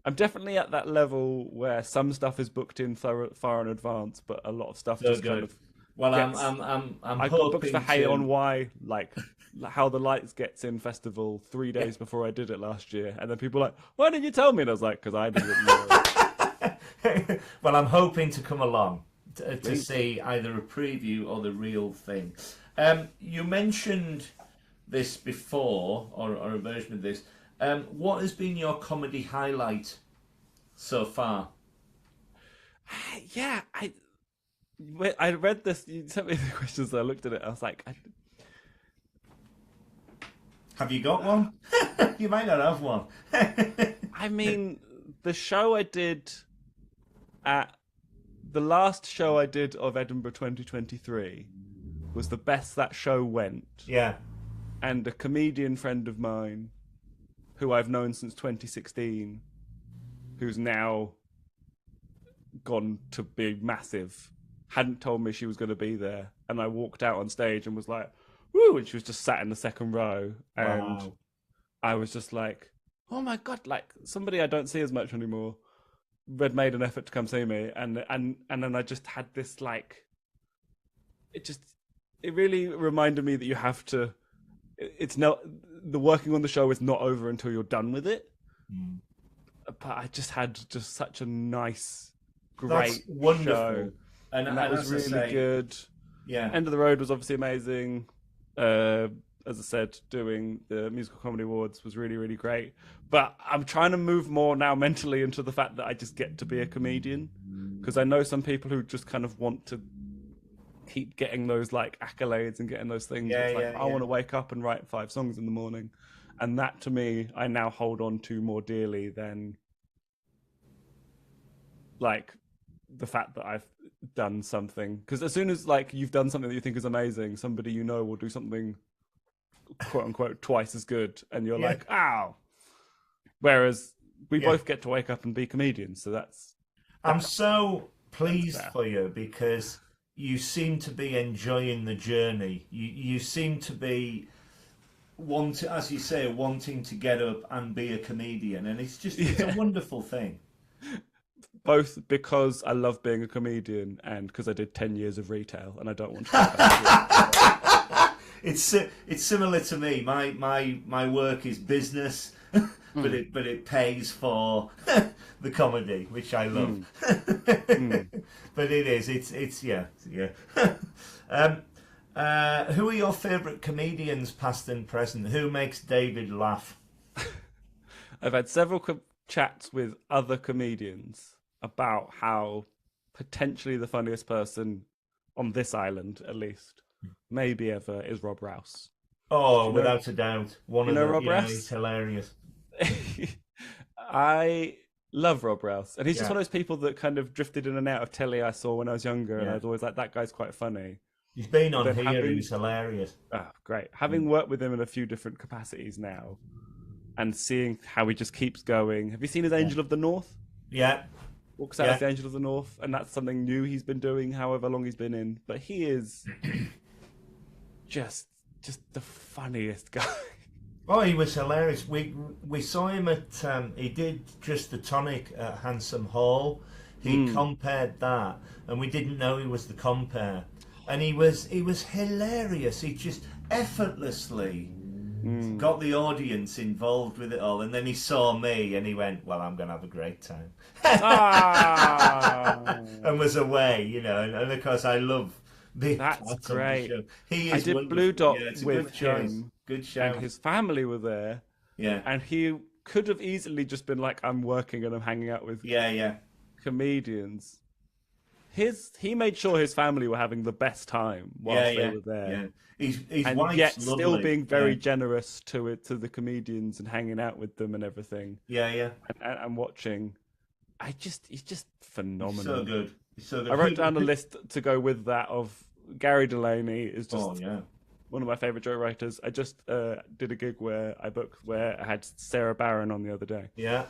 I'm definitely at that level where some stuff is booked in far in advance, but a lot of stuff kind of. Well, gets, I got books for Hay on Why, like How the Lights Gets In festival 3 days before I did it last year, and then people were like, "Why didn't you tell me?" And I was like, "Because I didn't know." Well, I'm hoping to come along to see either a preview or the real thing. You mentioned this before, or a version of this. What has been your comedy highlight so far? Yeah, I read this. You sent me the questions. So I looked at it. I was like, "Have you got one?" You might not have one. I mean, the show I did at the last show I did of Edinburgh 2023 was the best that show went. Yeah. And a comedian friend of mine, who I've known since 2016, who's now gone to be massive, hadn't told me she was going to be there, and I walked out on stage and was like, "Woo!" and she was just sat in the second row, and I was just like, "Oh my god!" Like somebody I don't see as much anymore had made an effort to come see me, and then I just had this like, it really reminded me that you have to. It's not the working on the show is not over until you're done with it. But I just had such a nice, great wonderful show. And that was really good. Yeah. End of the Road was obviously amazing. As I said, doing the Musical Comedy Awards was really, really great. But I'm trying to move more now mentally into the fact that I just get to be a comedian. Because I know some people who just kind of want to keep getting those like accolades and getting those things. I want to wake up and write 5 songs in the morning. And that to me, I now hold on to more dearly than like the fact that I've done something. Because as soon as like you've done something that you think is amazing, somebody you know will do something quote unquote twice as good, and you're like, "Ow!" Whereas we both get to wake up and be comedians, so that's. I'm so pleased for you because you seem to be enjoying the journey. You seem to be as you say, wanting to get up and be a comedian, and it's a wonderful thing. Both because I love being a comedian and because I did 10 years of retail and I don't want to go back to it. It's similar to me. My work is business, but it pays for the comedy, which I love. But it's yeah. Who are your favourite comedians, past and present? Who makes David laugh? I've had several chats with other comedians about how potentially the funniest person on this island at least, maybe ever, is Rob Rouse. Oh, Do you know? without a doubt, one You of know the Rob yeah, he's Rouse? hilarious. I love Rob Rouse, and he's just Yeah, one of those people that kind of drifted in and out of telly I saw when I was younger, and I yeah. was always like, that guy's quite funny. He's been But on then here. He was hilarious. great, Mm. having worked with him in a few different capacities now, and seeing how he just keeps going. Have you seen his Yeah, Angel of the North? yeah, Walks out as yeah. the Angel of the North, and that's something new he's been doing, however long he's been in. But he is just just the funniest guy. Oh, he was hilarious. We saw him at he did Just the Tonic at Handsome Hall. He Mm. compared that, and we didn't know he was the compare, and he was hilarious. He just effortlessly Mm. got the audience involved with it all, and then he saw me and he went, "Well, I'm going to have a great time," Ah, and was away. And of course I love being that's part of the great. show. He I is did Blue wonderful. Dot Yeah, it's a with good choice. him, Good and shout. his family were there, Yeah, and he could have easily just been like, "I'm working and I'm hanging out with yeah, yeah. comedians." He made sure his family were having the best time Yeah, whilst they yeah, were there, yeah. His and wife's yet still lovely. being Yeah, very generous to the comedians and hanging out with them and everything, yeah, yeah. and watching. He's just He's so phenomenal. good. He's so I good. wrote down a list to go with that of Gary Delaney is Oh just yeah, one of my favorite joke writers. I just did a gig where I had Sarah Barron on the other day, yeah.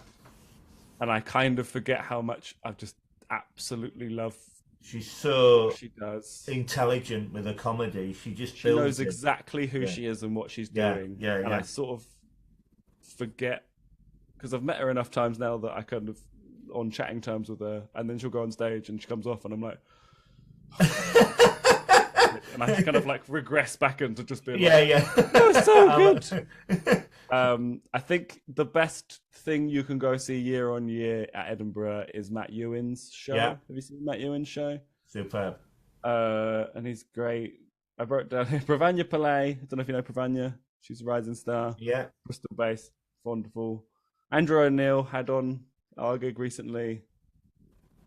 and I kind of forget how much I just absolutely love She's what so she does. intelligent with her comedy. She just She knows builds it. exactly who Yeah, she is and what she's yeah, doing, yeah, and I yeah. sort of forget because I've met her enough times now that I kind of on chatting terms with her, and then she'll go on stage and she comes off, and I'm like, and I kind of like regress back into just being Yeah, like, yeah. that was so good. good. I think the best thing you can go see year on year at Edinburgh is Matt Ewan's show. Yeah, Have you seen Matt Ewan's show? superb. And he's great. I wrote down here Pravanya Pillay. I don't know if you know Pravanya. She's a rising star. Yeah, Bristol based. Wonderful. Andrew O'Neill had on our gig recently.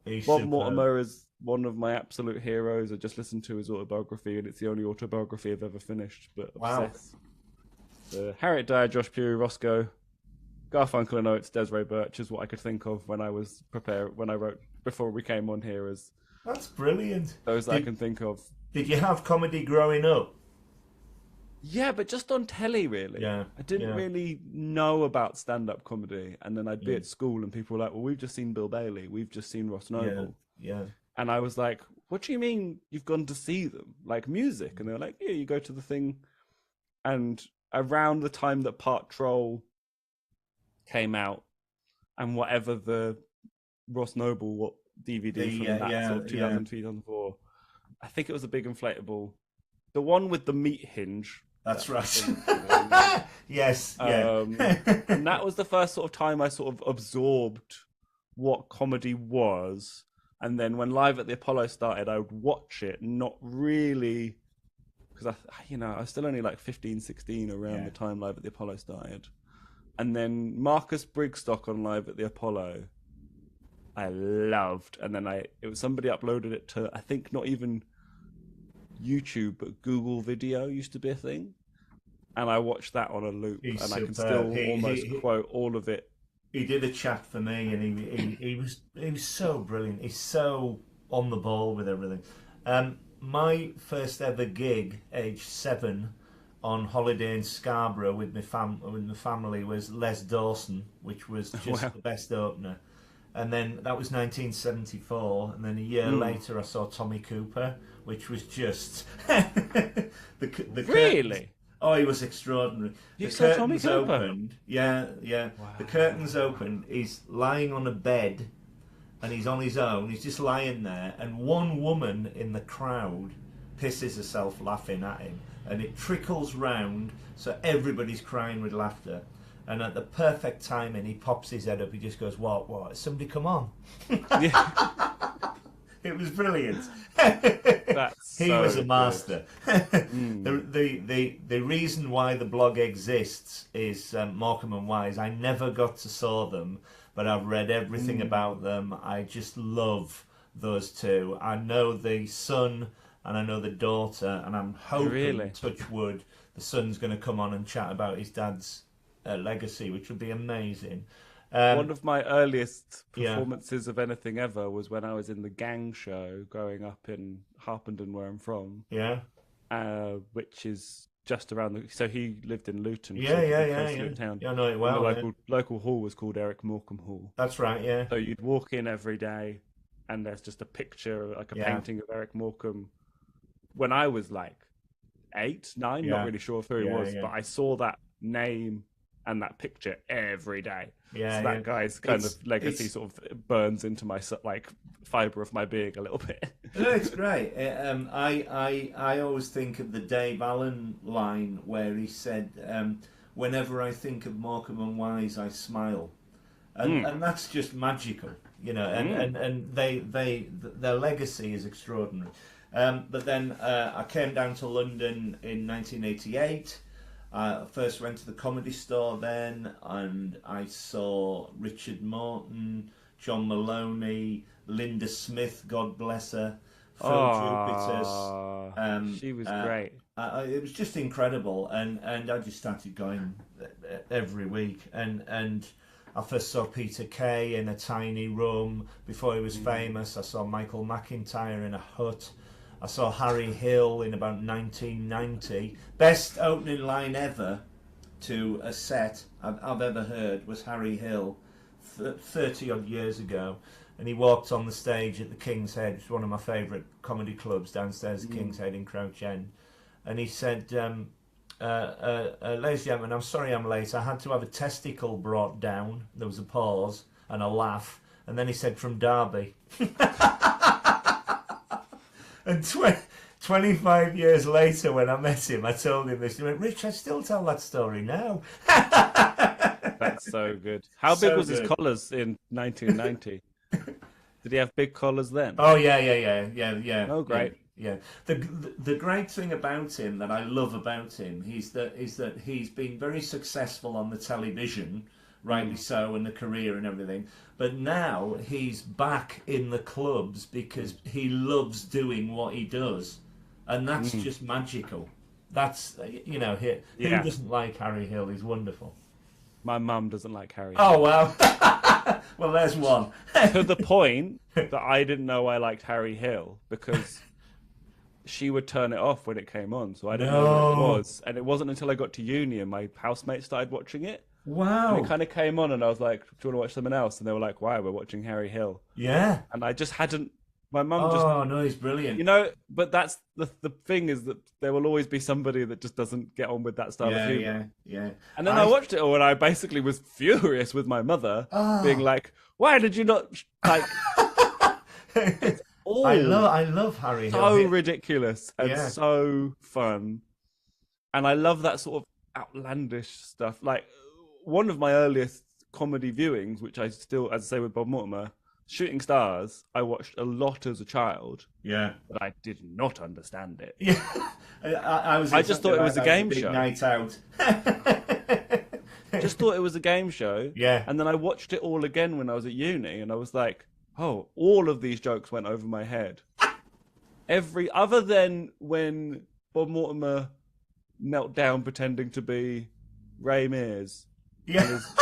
he's Bob superb. Mortimer is one of my absolute heroes. I just listened to his autobiography, and it's the only autobiography I've ever finished, but Wow. obsessed. Harriet Dyer, Josh Pugh, Roscoe, Garfunkel and Oates, Desiree Birch is what I could think of when I wrote before we came on here as That's brilliant. those that I Did, can think of. did you have comedy growing up? Yeah, but just on telly, really. Yeah, I didn't yeah. really know about stand-up comedy, and then I'd be Yeah. at school and people were like, "Well, we've just seen Bill Bailey, we've just seen Ross Yeah, Noble," yeah. and I was like, "What do you mean you've gone to see them? Like music?" And they were like, "Yeah, you go to the thing." And around the time that Part Troll came out, and whatever the Ross Noble DVD from that Yeah, sort of yeah. 2000, 2004, I think it was a big inflatable. The one with the meat hinge. That's right. thing. Yes, yeah. And that was the first sort of time I sort of absorbed what comedy was. And then when Live at the Apollo started, I would watch it, not really, because I was still only like 15, 16 around Yeah. the time Live at the Apollo started. And then Marcus Brigstock on Live at the Apollo, I loved. And then it was somebody uploaded it to, I think not even YouTube, but Google Video used to be a thing. And I watched that on a loop, He's and I can superb. still almost quote all of it. He did a chat for me, and he was so brilliant. He's so on the ball with everything. My first ever gig, age 7, on holiday in Scarborough with my family was Les Dawson, which was just Wow. the best opener. And then that was 1974, and then a year later I saw Tommy Cooper, which was just the Really? Oh, he was extraordinary. You The saw Tommy curtains Cooper? opened. Yeah, yeah. Wow. The curtains opened. He's lying on a bed, and he's on his own. He's just lying there, and one woman in the crowd pisses herself laughing at him, and it trickles round, so everybody's crying with laughter. And at the perfect timing, he pops his head up. He just goes, "What? What? Somebody come on!" Yeah, It was brilliant. that's He so was a good. master. Mm. The reason why the blog exists is Morecambe and Wise. I never got to saw them, but I've read everything about them. I just love those two. I know the son and I know the daughter, and I'm hoping, Really? touch wood, the son's going to come on and chat about his dad's legacy, which would be amazing. One of my earliest Yeah, performances of anything ever was when I was in the gang show growing up in Harpenden, where I'm from, yeah, which is just around the. So he lived in Luton, yeah, so yeah, pretty yeah, close to yeah. Luton town, Yeah, I know it and the well. Yeah, local hall was called Eric Morecambe Hall. that's right. Yeah, So you'd walk in every day, and there's just a picture, like a yeah, painting of Eric Morecambe. When I was like 8, 9, not yeah, really sure who he yeah, was, yeah, but I saw that name and that picture every day. yeah, So yeah. that guy's kind of legacy It's sort of burns into my like fiber of my being a little bit. No, it's great. I always think of the Dave Allen line where he said, "Whenever I think of Morecambe and Wise, I smile," Mm, and that's just magical, you know. And mm. their legacy is extraordinary. But then I came down to London in 1988. I first went to the Comedy Store then, and I saw Richard Morton, John Maloney, Linda Smith, God bless her, Phil Jupitus. Oh, Um, she was uh, great. it was just incredible, and I just started going every week. And I first saw Peter Kay in a tiny room before he was famous. I saw Michael McIntyre in a hut. I saw Harry Hill in about 1990. Best opening line ever to a set I've ever heard was Harry Hill 30 odd years ago. And he walked on the stage at the King's Head, which is one of my favourite comedy clubs downstairs at King's Head in Crouch End. And he said, ladies and gentlemen, I'm sorry I'm late. I had to have a testicle brought down. There was a pause and a laugh. And then he said, from Derby. And 25 years later, when I met him, I told him this. He went, Rich, I still tell that story now. That's so good. How big So was his good. collars in 1990? Did he have big collars then? Oh yeah. Oh, great. Yeah. The great thing about him that I love about him is that he's been very successful on the television, rightly so, and the career and everything. But now he's back in the clubs because he loves doing what he does, and that's just magical. That's who Yeah. doesn't like Harry Hill? He's wonderful. My mum doesn't like Harry. Oh wow. Well, there's one. To the point that I didn't know I liked Harry Hill because she would turn it off when it came on, so I didn't know what it No. was. And it wasn't until I got to uni and my housemates started watching it. And Wow. it kind of came on, and I was like, "Do you want to watch something else?" And they were like, "Why? We're watching Harry Hill." Yeah. And I just hadn't. My mum just, Oh no, he's brilliant. but that's the thing is that there will always be somebody that just doesn't get on with that style of humor. Yeah. And then I watched it all, and I basically was furious with my mother, being like, "Why did you not like?" All I love Harry Hill. so ridiculous and Yeah. so fun, and I love that sort of outlandish stuff. Like one of my earliest comedy viewings, which I still, as I say with Bob Mortimer, Shooting Stars, I watched a lot as a child, Yeah. but I did not understand it. Yeah. I was. I just thought it was a game big show. Night out. Just thought it was a game show. Yeah. And then I watched it all again when I was at uni, and I was like, oh, all of these jokes went over my head. Other than when Bob Mortimer knelt down pretending to be Ray Mears, and Yeah. his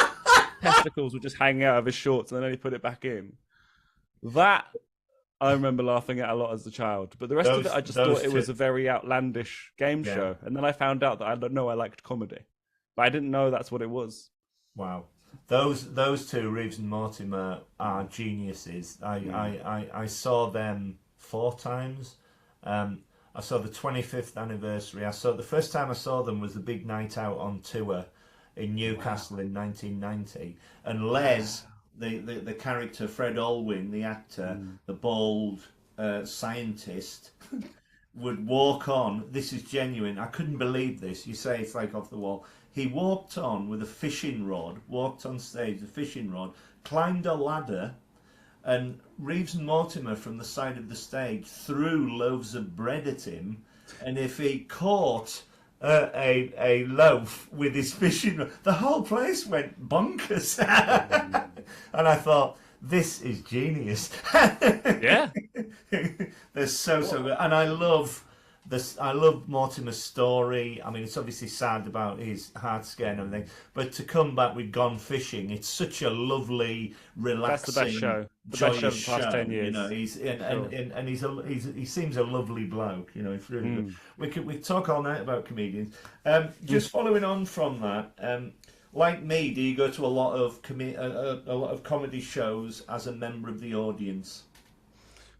testicles would just hang out of his shorts, and then he put it back in. That I remember laughing at a lot as a child. But the rest of it, I just those thought it was two- a very outlandish game Yeah. show. And then I found out that I don't know I liked comedy. But I didn't know that's what it was. Wow. Those two, Reeves and Mortimer, are geniuses. I saw them 4 times. I saw the 25th anniversary. The first time I saw them was the big night out on tour in Newcastle in 1990. And Les, the character Fred Alwyn, the actor, the bald scientist, would walk on. This is genuine. I couldn't believe this. You say it's like off the wall. He walked on with a fishing rod, walked on stage, a fishing rod, climbed a ladder, and Reeves and Mortimer from the side of the stage threw loaves of bread at him, and if he caught a loaf with his fishing rod, the whole place went bonkers. And I thought, this is genius. Yeah. They're so good, and I love this. I love Mortimer's story. I mean, it's obviously sad about his heart scare and everything, but to come back with Gone Fishing, it's such a lovely, That's the best relaxing, show. The best show joyous of the past show. 10 years. He's Sure. and he seems a lovely bloke. It's really good. We talk all night about comedians. Just following on from that. Like me, do you go to a lot of a lot of comedy shows as a member of the audience?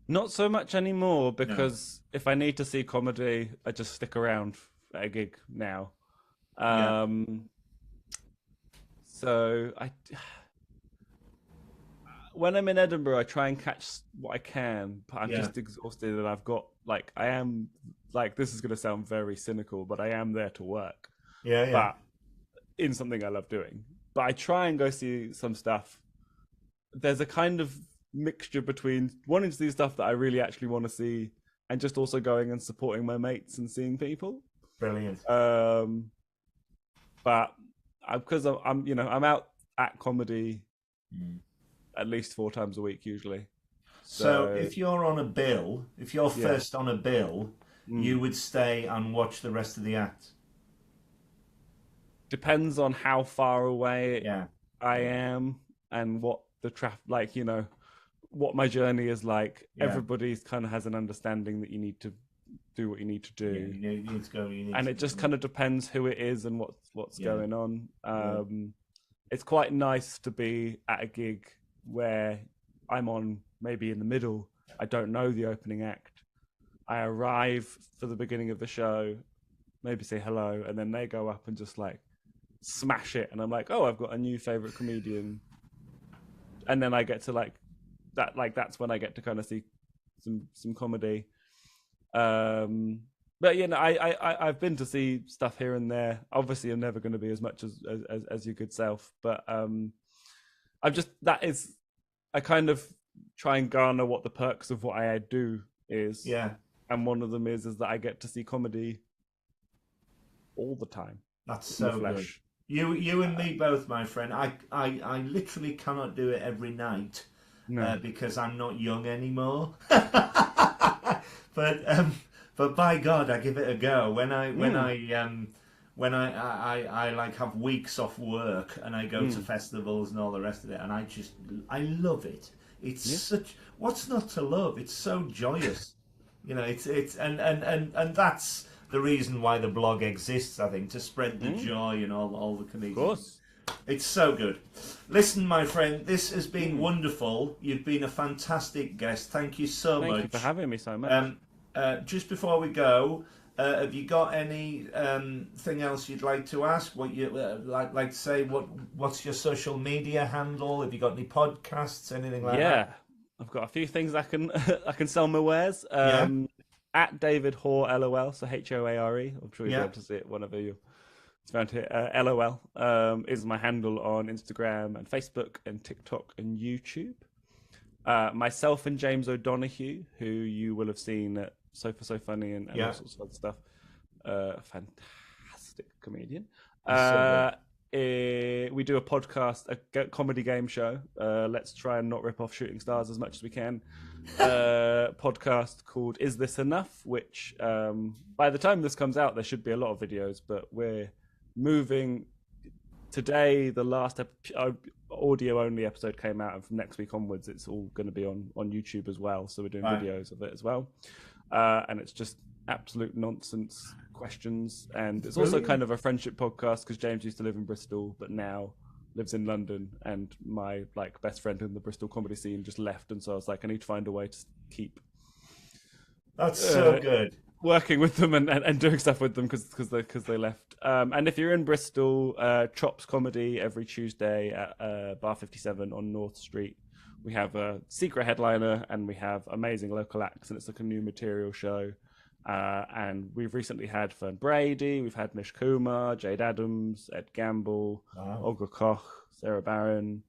Not so much anymore No. because if I need to see comedy, I just stick around at a gig now. Yeah. Um, so I, when I'm in Edinburgh, I try and catch what I can, but I'm Yeah. just exhausted, and I've got like I am like this is going to sound very cynical, but I am there to work, Yeah. Yeah. but in something I love doing. But I try and go see some stuff. There's a kind of mixture between wanting to see stuff that I really actually want to see and just also going and supporting my mates and seeing people. Brilliant. But because I'm out at comedy Mm. at least 4 times a week usually. So So if you're on a bill, if you're yeah, first on a bill, you mm. would stay and watch the rest of the act. Depends on how far away Yeah. I am and what the traffic, like what my journey is like. Yeah. Everybody's kind of has an understanding that you need to do what you need to Yeah. do, You need to go. You need and to. it just kind of depends who it is and what's Yeah. going on. Yeah. It's quite nice to be at a gig where I'm on maybe in the middle. I don't know the opening act. I arrive for the beginning of the show, maybe say hello, and then they go up and just like smash it, and I'm like, oh, I've got a new favorite comedian, and then I get to like that. Like that's when I get to kind of see some comedy. But I've been to see stuff here and there. Obviously, I'm never going to be as much as your good self, but I'm just that is I kind of try and garner what the perks of what I do is, Yeah. and one of them is that I get to see comedy all the time That's in the so good. flesh. You and me both, my friend. I literally cannot do it every night No, because I'm not young anymore. But but by God, I give it a go. When I like have weeks off work and I go to festivals and all the rest of it, and I love it. It's yeah. such what's not to love? It's so joyous. It's and that's the reason why the blog exists, I think, to spread the joy and all the Of comedians. course. It's so good. Listen, my friend, this has been wonderful. You've been a fantastic guest. Thank you so Thank much. you for having me so much. Just before we go, have you got any thing else you'd like to ask? What you like to say? What's your social media handle? Have you got any podcasts? Anything like Yeah, that? I've got a few things I can I can sell my wares. Yeah, At David Hoare LOL, so HOARE. I'm sure you'll be yeah, able to see it whenever you it's found here. LOL is my handle on Instagram and Facebook and TikTok and YouTube. Myself and James O'Donoghue, who you will have seen at Sofa So Funny and all yeah. sorts of other stuff. Fantastic comedian. He's so good. We do a podcast, a comedy game show. Let's try and not rip off Shooting Stars as much as we can. Podcast called Is This Enough? Which by the time this comes out, there should be a lot of videos, but we're moving. Today, the last audio only episode came out, and from next week onwards, it's all going to be on YouTube as well. So we're doing Right. videos of it as well, and it's just absolute nonsense questions, and it's also Brilliant. kind of a friendship podcast because James used to live in Bristol, but now lives in London, and my like best friend in the Bristol comedy scene just left, and so I was like, I need to find a way to keep That's so good. working with them and doing stuff with them because they left. And if you're in Bristol, Chops Comedy every Tuesday at Bar 57 on North Street. We have a secret headliner and we have amazing local acts, and it's like a new material show. And we've recently had Fern Brady, we've had Mish Kumar, Jade Adams, Ed Gamble, Wow. Olga Koch, Sarah Barron.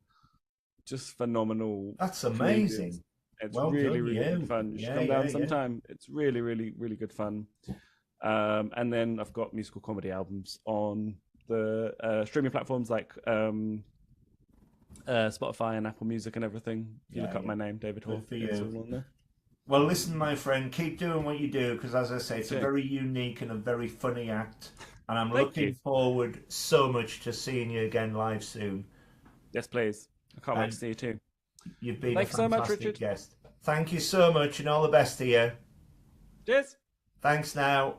Just phenomenal. That's comedians. amazing. It's Well really, done, really you. good fun. You should Yeah, come down yeah. sometime. It's really, really, really good fun. And then I've got musical comedy albums on the streaming platforms like Spotify and Apple Music and everything. If you look up my name, David Hoare, Good for it's you. all on there. Well, listen, my friend, keep doing what you do because, as I say, it's a Okay. very unique and a very funny act, and I'm Thank you. looking forward so much to seeing you again live soon. Yes, please. I can't wait to And see you too. you've been a Thank you so much, fantastic Richard. guest. Thank you so much, and all the best to you. Cheers. Thanks now.